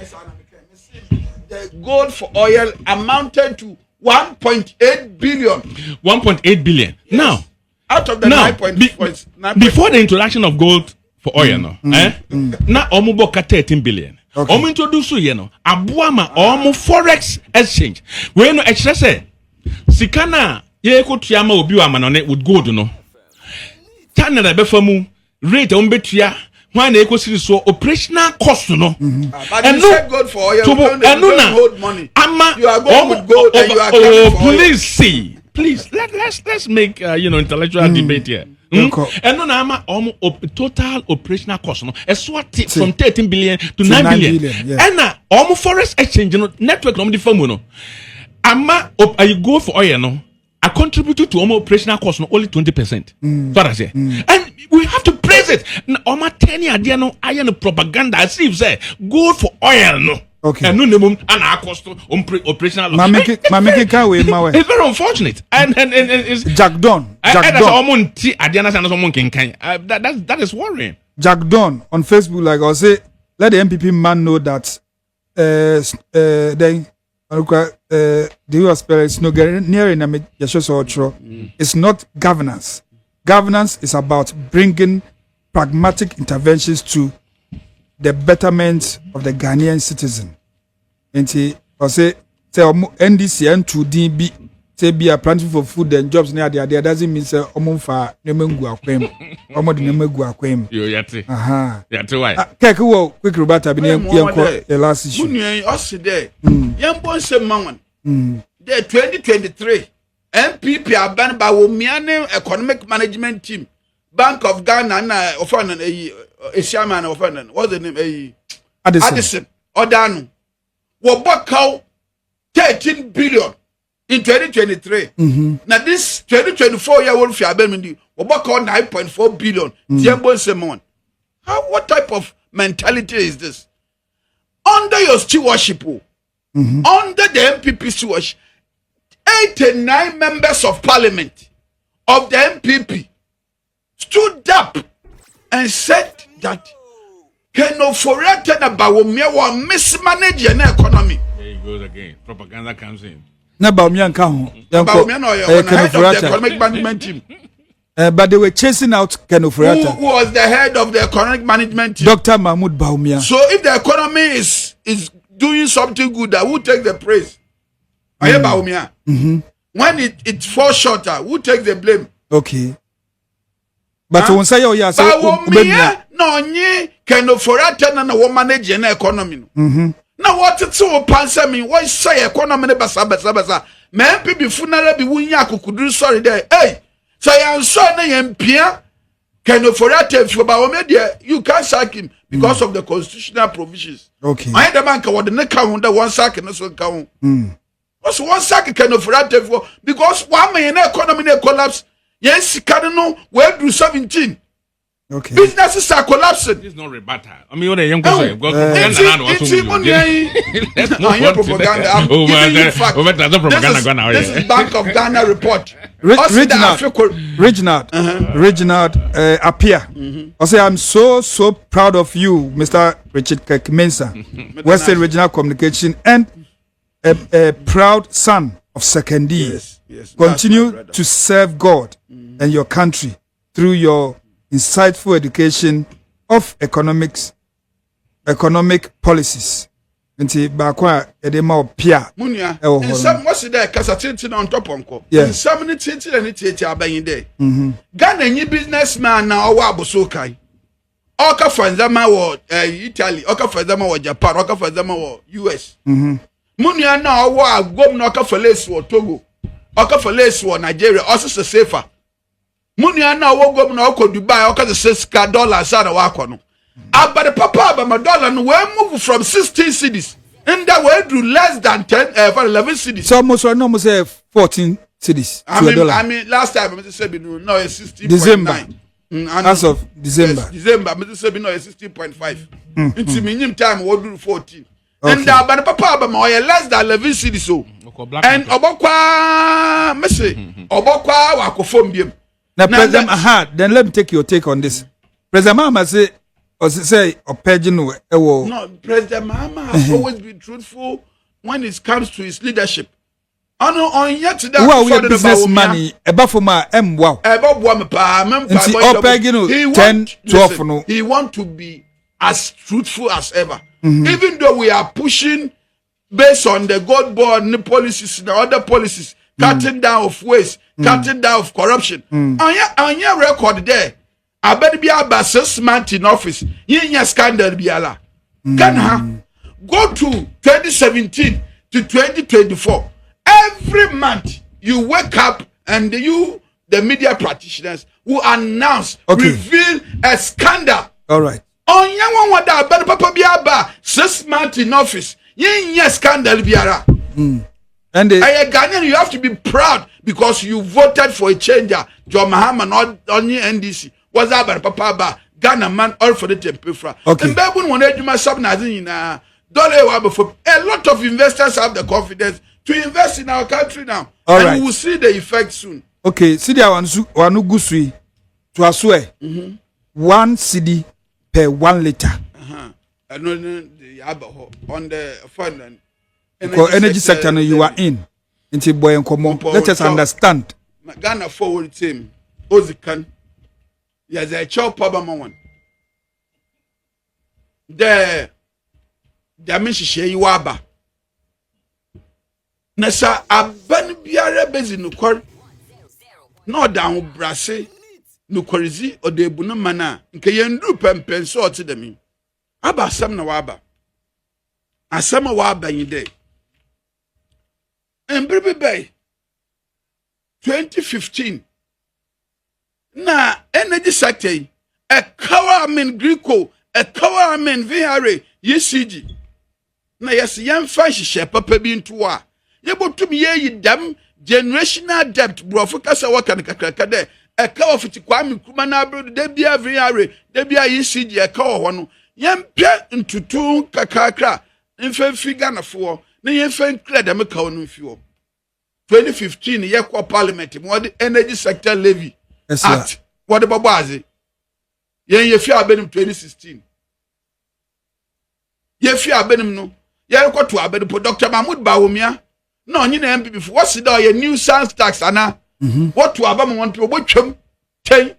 the gold for oil amounted to 1.8 billion. 1.8 billion. Yes. Now, out of the 9.9 before the introduction of gold for oil, na omo 13 billion. Okay. Omo introduce abuama omo forex exchange. We no extra say sikana ye ko tuama obi wa manone with gold no. Channel be famu rate omo betua when they consider so operational cost no. But you said gold for oil, you don't hold money. You are going with gold and you are coming for oil. Please, let's make intellectual debate here. And no nama total operational cost no. From 13 billion to 9 billion. And na forest exchange network no the firm no. I go for oil no. I contributed to operational cost no only 20%. So I say. And we have to praise it. Oma 10 year no iron propaganda as if say gold for oil no. Okay. And no name and our cost operational loss. It's very unfortunate. And it's Jack Don. That is worrying. Jack Don on Facebook, like I'll say, let the NPP man know that it's not governance. Governance is about bringing pragmatic interventions to the betterment of the Ghanaian citizen. And I say NDC and 2DB say be a planting for food and jobs near there doesn't mean say omonfa nemengu akwem omodu nemegu akwem yo yati yati why keke wo quick robata bi yenko the last issue munye us there yembo se manwan the 2023 NPP aban Bawumia economic management team Bank of Ghana na ofan Esiaman ofan what's the name Addison Odanu wo bakaw 13 billion in 2023. Now this 2024 year will fare bendi wo bakaw 9.4 billion. Tiembo Semon. What type of mentality is this? Under your stewardship, under the NPP stewardship, 89 members of parliament of the NPP stood up and said that Kenoforete na Bawumia will mismanage the economy. There he goes again. Propaganda comes in. Na Bawumia nka ho. Bawumia no head of the economic management team. But they were chasing out Kenoforete. Who was the head of the economic management team? Dr. Mahmoud Bawumia. So if the economy is doing something good, who take the praise? Bawumia. When it falls short, who takes the blame? Okay. But when say you say Bawumia no nye Kenoforete na wo manage the economy. Na what it so pansa me what say economy ne basa me MPP funeral bi wunya akukuduru sorry there. Hey, say am so na yempia Kenoforete if Bawumia there you can't sack him because of the constitutional provisions. Okay. I the man ka what the count that one sack no so count. What's one sack Kenoforete for because one man economy ne collapse. Yes, sika no we do 17. Okay. Businesses are collapsing. This is not rebuttal. I mean, what a young person. It's propaganda. This is Bank of Ghana report. Reginald appear. I say I'm so proud of you, Mr. Richard Mensa, Western Regional Communication, and a proud son of Secondary. Yes. Continue to serve God and your country through your insightful education of economic policies. nti ba kwa e de ma opia Munia e wo in ho some what's there kasa tintin on top onko in some ni tintin ni tete abayin there Ghana nyi businessman na owo aboso kai oka fanzama wo Italy oka fanzama wo Japan oka fanzama wo US Munia na owo agom na oka falace wo Togo oka falace wo Nigeria also safer Munia na owo gom na oko Dubai oka $6 na wa akono abade papa ba dollar no we move from 16 cities and that we do less than 11 cities so almost no almost 14 cities I mean last time I said no 16.9 December as of December yes, December I said no 16.5 into minimum time we do 14 and abade papa ba ma less than 11 cities so and obokwa me say obokwa wa kofom biem now president then let me take your take on this president Mama say no, President Mahama has always been truthful when it comes to his leadership. On yet to that, we have business money. He want to be as truthful as ever. Even though we are pushing based on the God born policies and other policies, cutting down of waste, cutting down of corruption. On your record there. Abedi bi aba 6 months in office yinya scandal bi ala Ghana go to 2017 to 2024 every month you wake up and you the media practitioners who announce reveal a scandal all right on yan one da abedi papa bi aba 6 months in office yinya scandal bi ala and Ghanaian, you have to be proud because you voted for a changer John Mahama not only NDC was about papa ba Ghana man all for the tempura. And baby when they do my subnazin na dollar a lot of investors have the confidence to invest in our country now. All and right. we will see the effect soon. Okay, cedi wanu gusui to aswe 1 cedi per 1 liter. And on the fund and energy sector no you are in. Into boy and come let us understand. Ghana forward team Ozikan. Yes, a chop problem one. The dimension she waba. Nessa aban biara bezi no kwar. No down brase no kwarizi or de bunu mana. Nke yendu pempen so oti demi. Aba asam na waba. Asam waba yinde. Embrebe bay 2015 na energy sector a cover Greco a cover VRA ECG na yes yan fa hihye papa bi nto a yebotum ye dam generational debt bro focus work and kakaka de a cover fiti kwame kuma na bro de bia VRA de bia ECG a cover ho no yan pia ntutu kakakra mfa figa na fo na yan fa nkra dem ka no mfi 2015 ye kwa parliament mo the energy sector levy act what the babazi ye fi abenim 2016 ye fi abenim no ye ko to abenim Dr. Mahmoud Bawumia no nyi na NPP for what's the ye new sales tax ana what to abam want to obotwam 10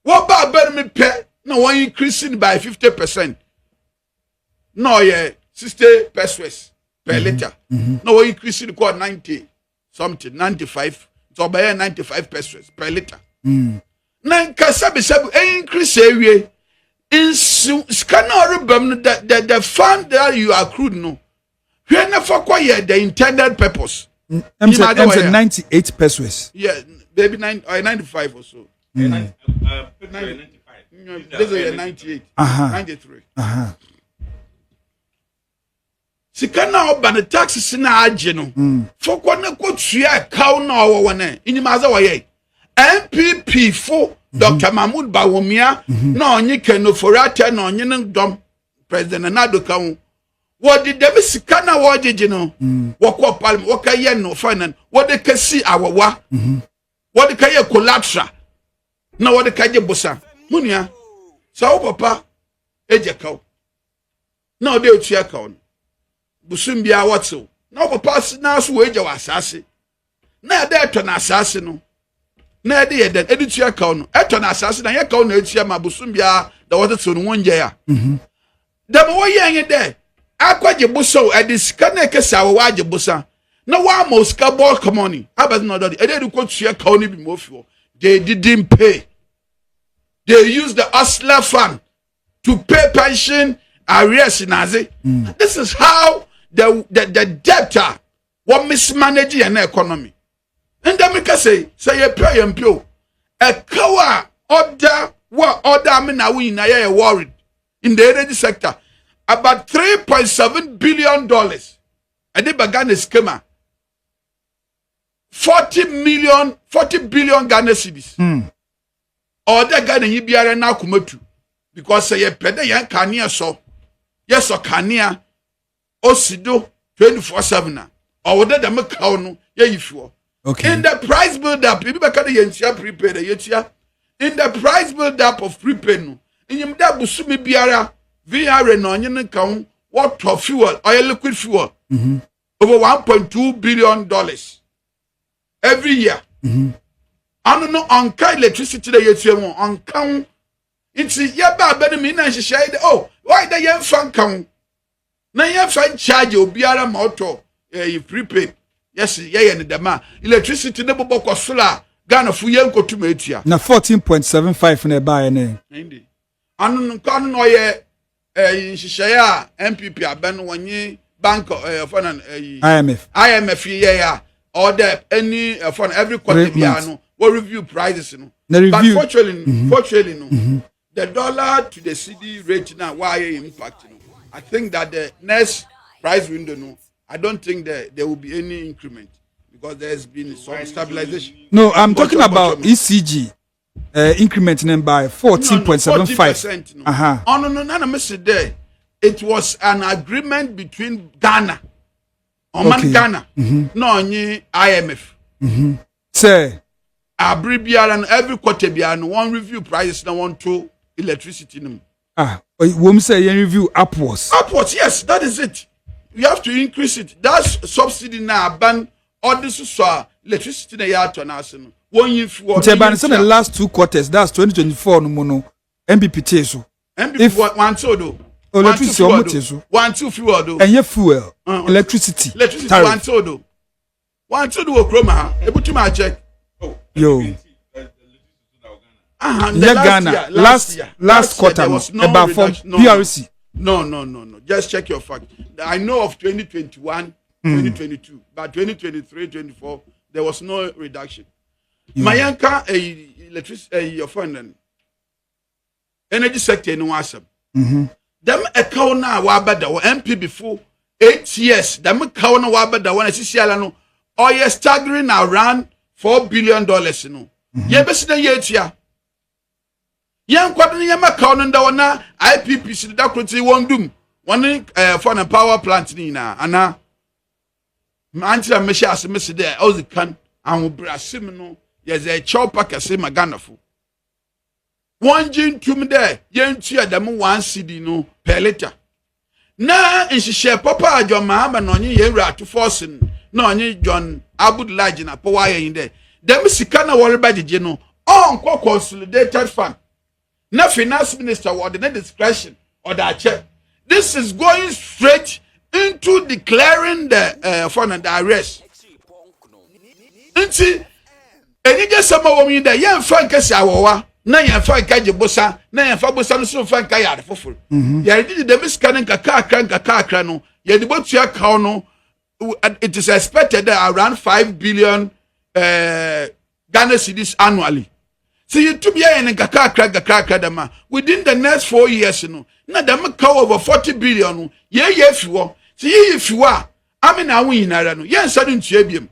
what ba abenim pe no one increasing by 50% no ye 60 pesos per liter no one increasing ko 90 something 95 so by 95 pesos per liter na kasabe increase ewie in scanner rebam the fund that you accrued no hwe na for the intended purpose I'm 98 pesos yeah maybe 95 or so 95 this is 98 93 Sikana oba the taxes na agye no for kwa na kotua kaw na owo na inimaza waye NPP fo Dr. Mahmoud Bawumia na onye kenoforata na onye ndom president na doka wo wodi dem sikana wo agye no wokọ palm wokaye no finance wodi kasi awawa wodi kaye collateral na wodi kaje bosa munia sa wo papa eje kaw na ode otua kaw no busum bia wotso na papa na so weje wa asase na de to na asase no na de ye de editua kaw no eto na asase na ye kaw na etua ma busum bia da wotso no wonje ya dem wo ye nye de akwaje buso e de sika na kesa wo waje busa na wa mo sika ball money abas no do e dey ko tua ka oni bi mo fi they didn't pay. They used the hustler fund to pay pension arrears in Aze. This is how the debtor will mismanage an economy. And then we say you pay and pay. A kawa order I mean now we are worried in the energy sector about $3.7 billion. And they began a schema. 40 billion Ghana cedis. Order Ghana yibiara na kumatu because say pede yan kania so yes o kania osido 24/7 or the dem kaw no ye yifuo. Okay. In the price build up, people can yentia prepaid yetia. In the price build up of prepaid no. In yim da busumi biara VR no nyen kan what of fuel oil liquid fuel. Over $1.2 billion every year. Ano no onka electricity da yetia mo onka nti yeba ba me na hyehyɛ de oh why da yen fan kan na yen fan charge obiara ma auto prepaid. Yes, yeah, and the man electricity never book or solar. Ghana for young go to metia. Na 14.75 in a buy name. Indeed. Anu kan no ye share NPP aben wanye bank for an IMF yeah or the any for every quarter no we review prices no. But fortunately no. The dollar to the cedi rate now why impact no. I think that the next price window no. I don't think that there will be any increment because there's been some stabilization. No, I'm talking about ECG increment by 14.75. No. Oh no, miss it there. It was an agreement between Ghana, Ghana, no any IMF. Say, and every quarter and one review prices now one to electricity. Wom say you review upwards. Upwards, yes, that is it. You have to increase it. That's subsidy now. Ban all this so electricity na ya to na asen. One year for the last 2 quarters. That's 2024 no mono. NPP teso. NPP one so do. Electricity teso. 1-2 fuel do. And ye fuel. Electricity. Electricity one so do. 1-2 do kroma. Ebutu ma check. Yo. Ghana last quarter about from PRC. No. Just check your fact. I know of 2021, 2022, but 2023, 24, there was no reduction. Mayanka, your friend, energy sector no awesome. Them account now wabada or MP before 8 years. Them account now wabada when I see no. Oh yes, staggering around $4 billion. No. Yebesina yetia. Yan kwadini yama account nda wana IPP si da kwoti wondum. One for a power plant ni na ana manti amesha asemese there all the can and brasim no yes a chopper kase magana fo one gin tum there yentu adam 1 cedi no per liter na nhihye papa adwoma aba no nye yewra to force no onye John Abudulaji na power yen there dem sika na worriba jeje no on consolidated fund na finance minister with the discretion or that check. This is going straight into declaring the fund and the arrest. Nti eni je sama wo mi da yen fa nkasi awowa na yen fa nkaje bosa na yen fa bosa no so fa nka ya foforo. Ya di the miskanin kakakra no ye di botu account no it is expected that around 5 billion Ghana cedis annually. So you to be in kakakra dama within the next 4 years no na dem cow over 40 billion ye if you are see if you are I mean now we nara no yen sadu ntua biem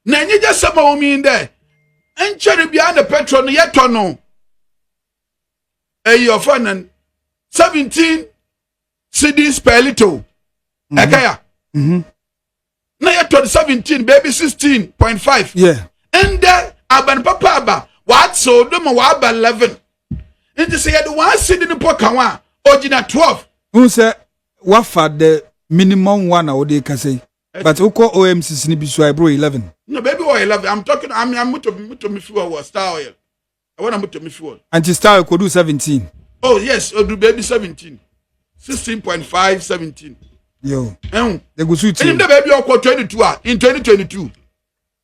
na nyi just some o mean there encheri bia the petrol no yeto no your friend 17 cedis per liter ekaya na yeto 17 baby 16.5 yeah and then aban papa aba what so do mo aba 11 nti say the one cedi no poka wa ogina 12 who say what for the minimum one or they can say but who call OMCC ni biso bro 11 no baby or 11 I'm talking I'm to me fuel was star oil I want to me fuel and star oil could do 17 oh yes or do baby 17 16.5, 17. Yo. And They go suit in you. the baby or 22 in 2022.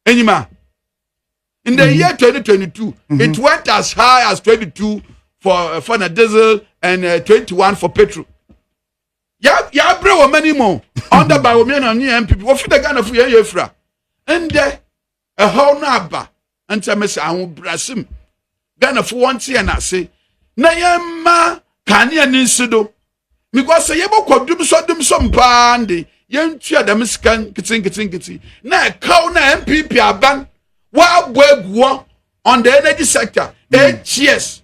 Anima. In the year 2022, it went as high as 22 for the diesel and 21 for petrol. Ya bro many more under Bawumia and NPP. What for the Ghana for your fra? And there a whole naba and Tamas and Brasim. Ghana for 1 year and I say, Nayama Kanya Ninsido. Because say yebo dum some pandi yen tua dem scan kitin na cow na NPP aban wa boaguo on the energy sector 8 years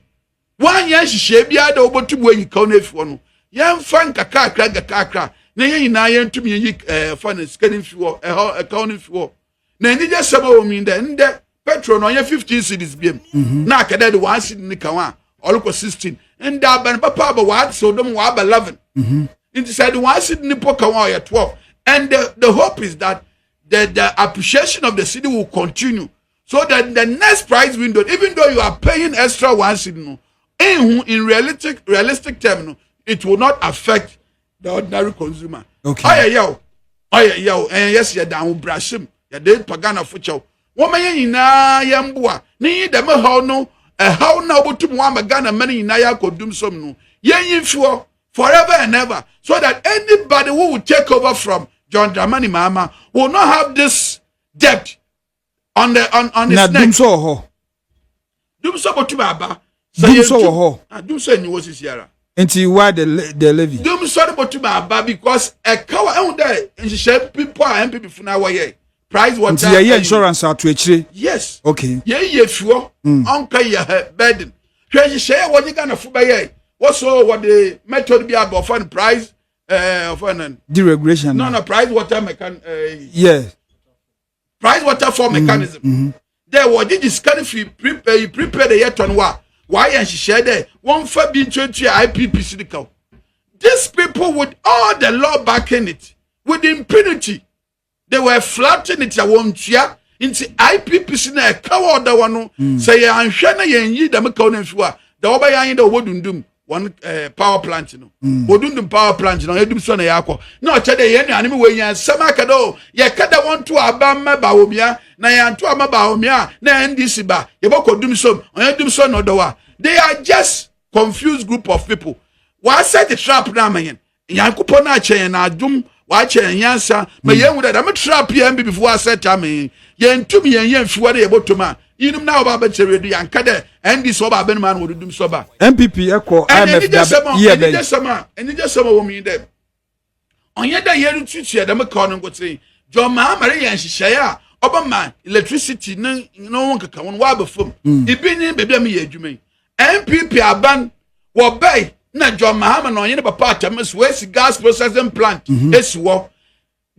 one yen hihye bia da obotum wa yikaw na efi no yen fan kakakra na yen na yen tum yi fan scanning fuel account fuel na ni je sema o mi nde petrol no yen 15 cedis biem na akada de 1 cedi ni kan a olùkọ 16 and that ben papa ba wa so dem wa ba 11 into said one city nipo kan wa 12 and the hope is that the appreciation of the city will continue so that the next price window even though you are paying extra 1 city no in realistic term no it will not affect the ordinary consumer. Okay. Yo and yes ya down brashim ya de pagana fucho wo ma yin na yamboa ni dem ha no how now to Ghana money in Naya could do some no. Yen for forever and ever. So that anybody who will take over from John Dramani Mama will not have this debt on his neck. Dum so ho. Dum so to Baba. Dum so ho. Dum so ni was Sierra. Until why the levy? Dum so to Baba because a cow out there and she said people and people for now price what yeah insurance out to actually. Yes. Okay. Yeah, fuel. Uncle your burden. She share what you gonna for by what's all what the method be about fund price fund deregulation. No price water yeah. Price water for mechanism. There what did this kind of prepare the yet on what? Why and she share there one for being 20 IPP cynical. These people with all the law backing it with impunity. They were flattening it a one chia into IPPC na kawa da wano say anhwe na yenyi da meka wona mfiwa da oba yan da wodundum one power plant no wodundum power plant no edum so na yakọ na o chede ye nuane me wenyan sama kado ye kada won to abamma Bawumia na yan to ama Bawumia na NDC ba ye bokodum so edum so no do wa they are just confused group of people wa set the trap na amen yankopo na achen na adum watch and yansa, but yen would have trap yen before I said to me, yen to me and yen for the bottom. You know now about the and Kada and this over man would do sober. NPP echo and it just summer woman them. On yet the year to share them a corner would say, John Marie and she share Obama electricity no one can come on while before. It been in baby me, you mean. NPP are ban or bay. Na John Mahama no yene papa atamas wesi gas processing plant esi wo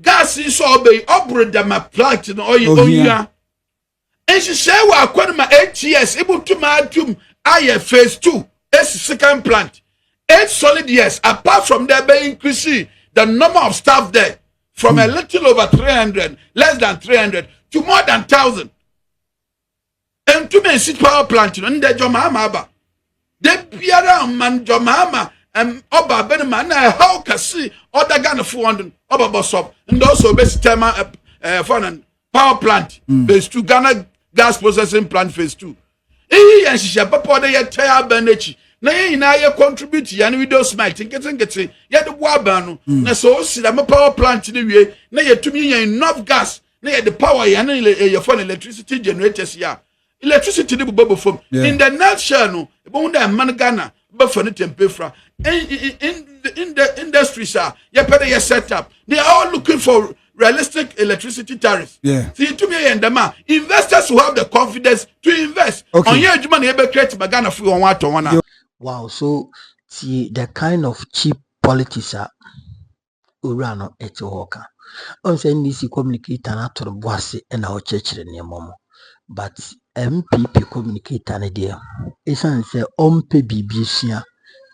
gas is obey operate them plant no oya and she say we akwa ma 8 years able to ma atum aye phase 2 esi second plant 8 solid years apart from there be increase the number of staff there from a little over 300 less than 300 to more than 1,000 and to me sit power plant no nde John Mahama aba de biara man Jomama oba benman na how can see other Ghana 400 oba bosop and also best time for power plant phase 2 Ghana gas processing plant phase 2 and she papa de tire benechi na na ye contribute ya na video smite nkete ye de boa ban no na so si da power plant ni wie na ye tumi yan enough gas na ye the power ya na ye for electricity generators ya electricity ni bubo from in the nutshell no unda man Ghana but for the tempefra in the industries you better set up they are all looking for realistic electricity tariffs. See to me and them investors who have the confidence to invest on your money able create Ghana free on one. Wow, so see the kind of cheap politics urano etohoka. On saying this communicator na to boise and our church momo. But MPP communicator na dia. Esan say ompe bibia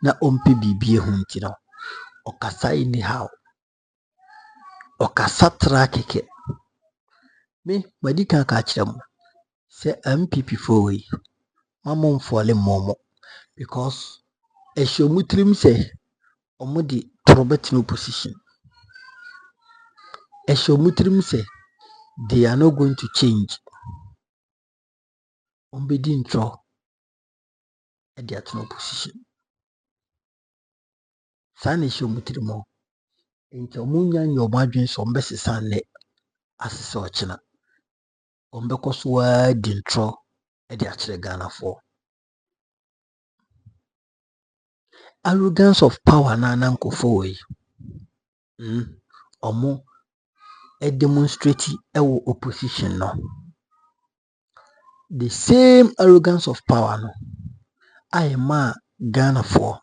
na ompe bibie hunti no. Okasa anyhow. Okasa trakeke. Me madika ka kire mo. Say MPP for we. Mamon fole momo because e shomutrim say omudi probate opposition. Eshomutrim say they are not going to change. Ombedi ntro at the opposition. San eshomutrimo. Into Munya your margin some best Sunday as such. Ombekoswa dintro at the Ghana for. Arrogance of power na nanko forward. Omo a demonstrate ewo opposition no. The same arrogance of power no. I ma Ghana for.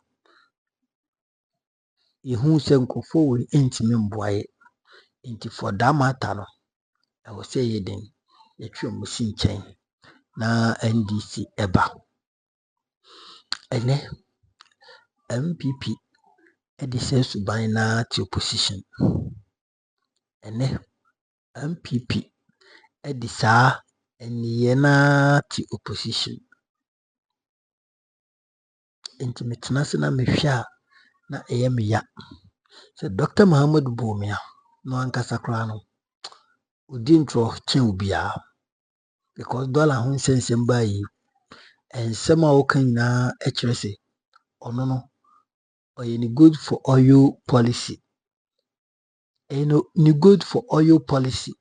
Ihu se nko forward intimi mboaye. Inti for that matter no. I will say yeden. Yetwe musin chen na NDC eba. Ene NPP edi se suban na ti opposition. Ene NPP edi saa eniye na ti opposition. Inti metena se na mehwa na eyemiya. Se Dr. Muhammadu Bawumia no ankasa kra no. Udi ntro chen ubia. Because dollar ho nsensem ba yi. Ensem a wokan na ekire se ono no oye ni good for oil policy. Ni good for oil policy.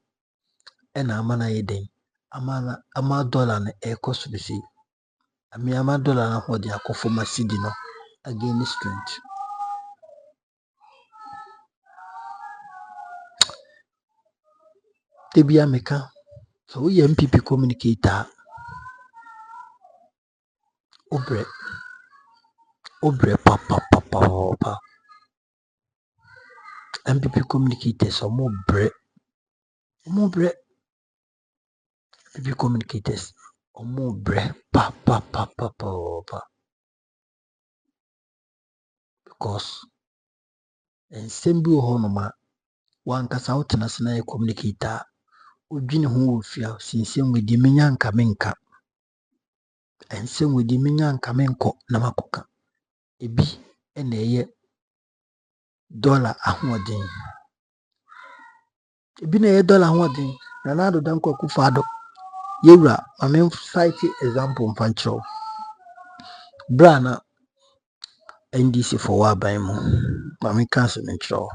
Ena amana yeden. Ama dollar na ekoso bisi. Ami ama dollar na ho de akofo ma cedi no again strength. Tebia meka. So we NPP communicator. Obre pa. NPP communicators omo bre. NPP communicators omo bre pa. Because ensem bi ho no ma wankasa wotena se na communicator odwine ho ofia sinsem wedi menya nka menka. Ensem wedi menya nka menko na makoka. Ebi ena eye dollar ahoden. Ebi na eye dollar ahoden na nado danko akufado. Yewra mamen cite example mfancho. Brana NDC for waban mu. Mamen cancel ntro.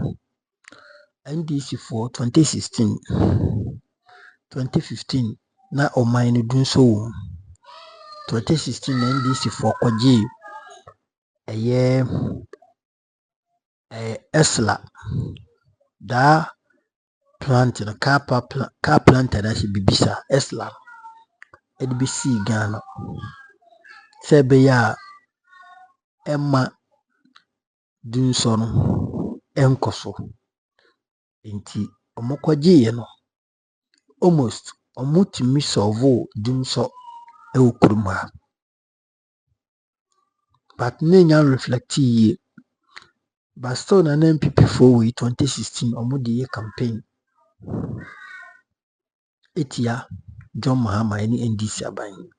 NDC for 2016 2015 na oman dun so 2016 na NDC for kwaje eye Esla da plant na car plant na shi bibisa Esla edbc Ghana sebe ya emma dun so no enkoso enti omokwaje ye no almost omutimi solve dun so e okuruma but nenya reflect ye. But still na NPP for 2016 omudi campaign etia John Mahama ni NDC aban.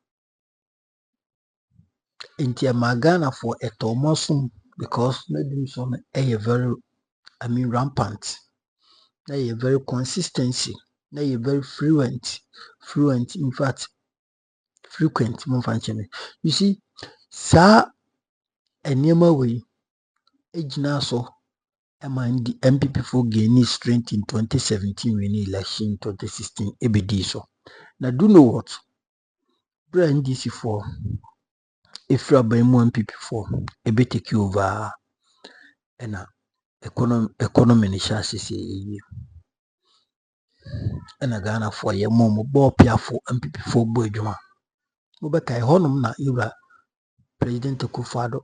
Intia Magana for etomosum because na dim so na very rampant. Na very consistency. Na very fluent in fact frequent mo fancheme. You see sa enema we ejina so the NPP for gain strength in 2017 when election 2016 ebedi so. Now do know what? Brand NDC for if you are by more NPP for ebe take over and economy ni shasi se and Ghana for ye mo bo pia for NPP for bo adwuma. Mo be kai honum na yura President Akufo-Addo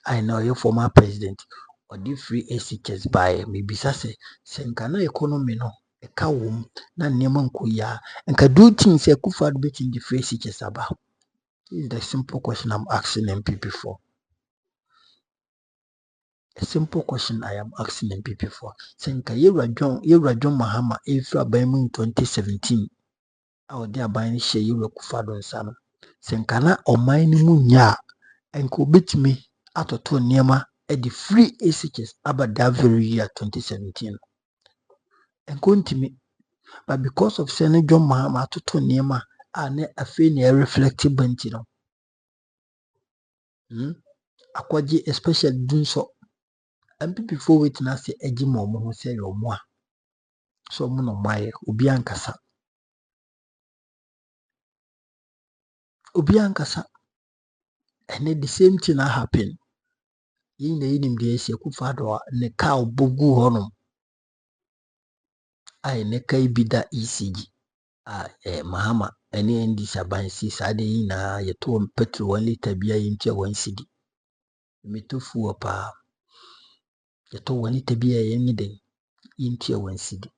I know your former president or the free SHS by maybe say senkana economy no e ka wom na nneema nkoya enka do things Akufo-Addo bet in the free SHS aba. This is the simple question I'm asking NPP for. A simple question I am asking NPP for. Senka Yewra John Mahama Efra Baimu in 2017 our dear buying share Yewra Akufo-Addo nsano senkana oman ni mu nya enka obetimi atoto nneema at the free ACHS about that very year 2017 and continue. But because of Senator John Mahama to Tonyama and a failure reflective bentino. Akwaji especially doing so. And before waiting, I say, Ejimo who say your moi. So mono my Ubiankasa. Ubiankasa. And then the same thing happened. In the evening days, you could father ne cow bugu honum. I ne kai bida ECG. Mahama, any end disabansi sade na yeto petrol 1 liter beer into 1 cedi. Me to fu pa yeto 1 liter beer anything into 1 cedi.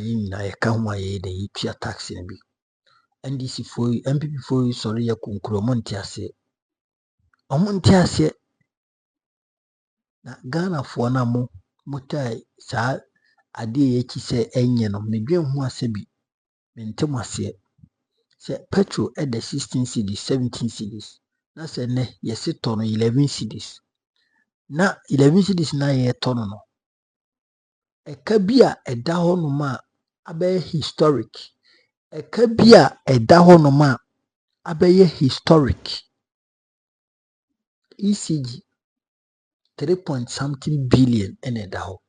Yin na ye kan wa ye den yitua tax na bi. NDC for MPP for sorry ya kunkuro montiase. Omontiase na Ghana for na mo mutai sa ade ye ki se enye no medwen ho asebi. Mentem ase. Se petrol at the 16 cedis, 17 cedis. Na se ne yesi tono 11 cedis. Na 11 cedis na ye tono no. Eka bia eda ho no ma abe historic. Eka bia eda ho no ma abe historic. ECG 3 point something billion in eda ho.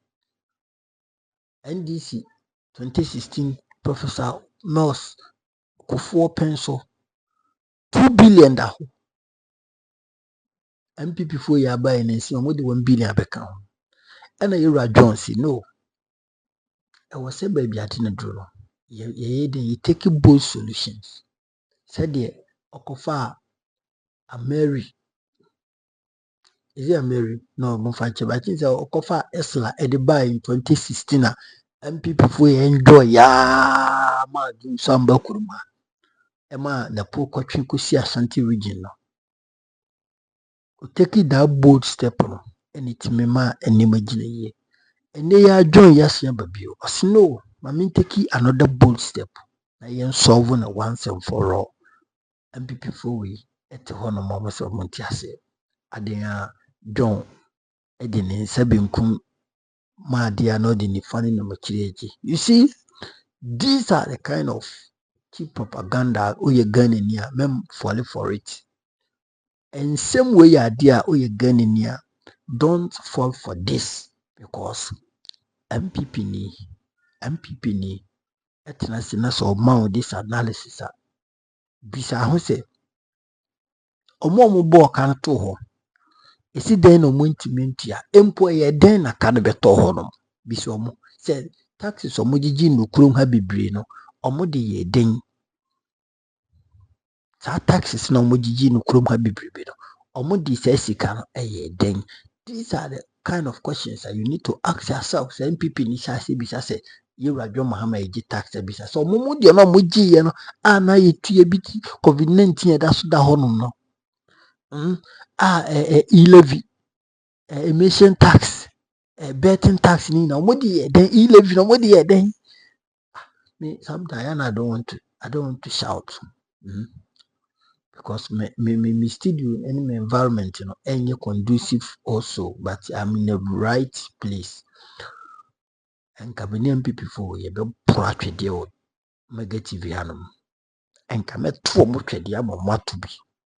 NDC 2016 Professor Mills Kufuor pencil 2 billion da ho. MPP for ya buy and see on 1 billion abeka. And Ira Jones no. I was say baby at in a draw. You take bold solutions. Said ye Okofa a Mary. Is it a Mary? No, Mufanche, but it's a Okofa Esla at the buy in 2016. MPP for enjoy ya ma do some bakuruma. Emma the poor country could see Ashanti region. Take it that bold step and it me ma and imagine a year. And they are join yes, baby. Or no, mammy take another bold step. I am solving a once and for all. And before we at the honor moments of Montiase. Adea John Edin Sabinkum ma dear not in the funny number. You see, these are the kind of cheap propaganda you're gunning here, mem falling for it. And same way you dear you're gunning here, don't fall for this because MPP ni etna so ma this analysis bisa ho se omo bo kan to ho esi den no montimentia empo ye den na kan beto ho no bisa omo se taxes omo gigi no krom ha bebre no omo de ye den sa taxes na omo gigi no krom ha bebre no omo de se sika no ye den. These are the kind of questions that you need to ask yourself. Say MPP ni sha se bisa se you John Mahama eji tax bisa so omo de no omo gi ye no ana ye tue bi COVID-19 da so da ho no e-levy emission tax betting tax ni na omo de then e-levy no omo de then me sometimes I don't want to shout because me studio any my environment you know any conducive also but I'm in the right place and cabinet MPP for ye be proatwe de o negative yanum and come to mo twede am to be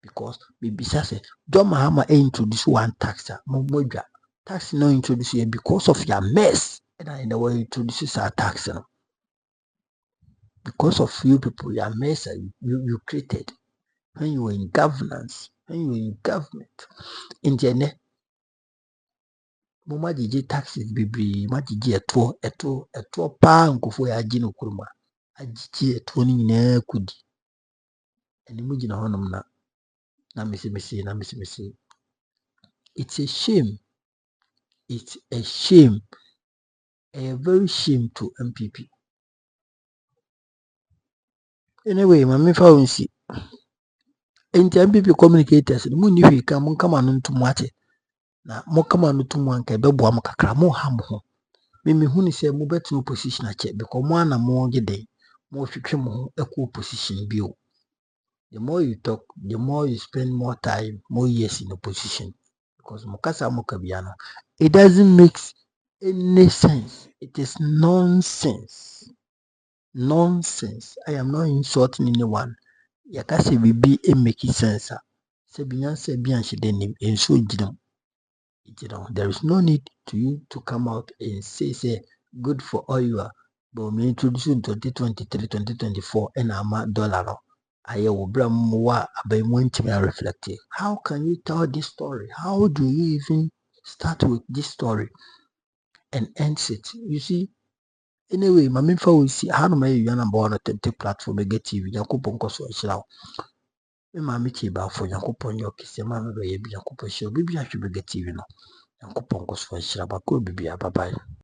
because me bisa say John Mahama introduce one tax modwa tax no introduce here because of your mess and in the way introduces our tax no because of you people your mess you created when you were in governance when you were in government in the mo magigi taxes bibiri magigi eto pa nkofo ya agi no kuruma agigi eto ni nyina kudi eni mu gina honom na misi it's a shame. It's a shame, a very shame to MPP. Anyway, my found see. Enti MPP communicators, the moon if you come on to mwate. Na mo come on to mwanka bebo am kakra mo ham ho. Me hu ni say mo betu position a check because mo na mo gede mo hwetwe mo equal position bio. The more you talk, the more you spend more time, more years in the position. because mukasa mukabiano, it doesn't make any sense. It is nonsense. Nonsense. I am not insulting anyone. Yakase bibi e make sense. Se binyanse bianche denim enso jidam. There is no need to you to come out and say good for oil. But we introduce in 2023, 2024 and ama dollar. I will bring more about reflective. How can you tell this story? How do you even start with this story and end it? You see, anyway, my main we see how do you number one authentic platform get TV. Yakupon koso shiraw. Me mami chiba for yakupon yo kisi mami be yakupo show. Bibi I should be get TV no. Yakupon koso shiraw. Bako bibi bye bye.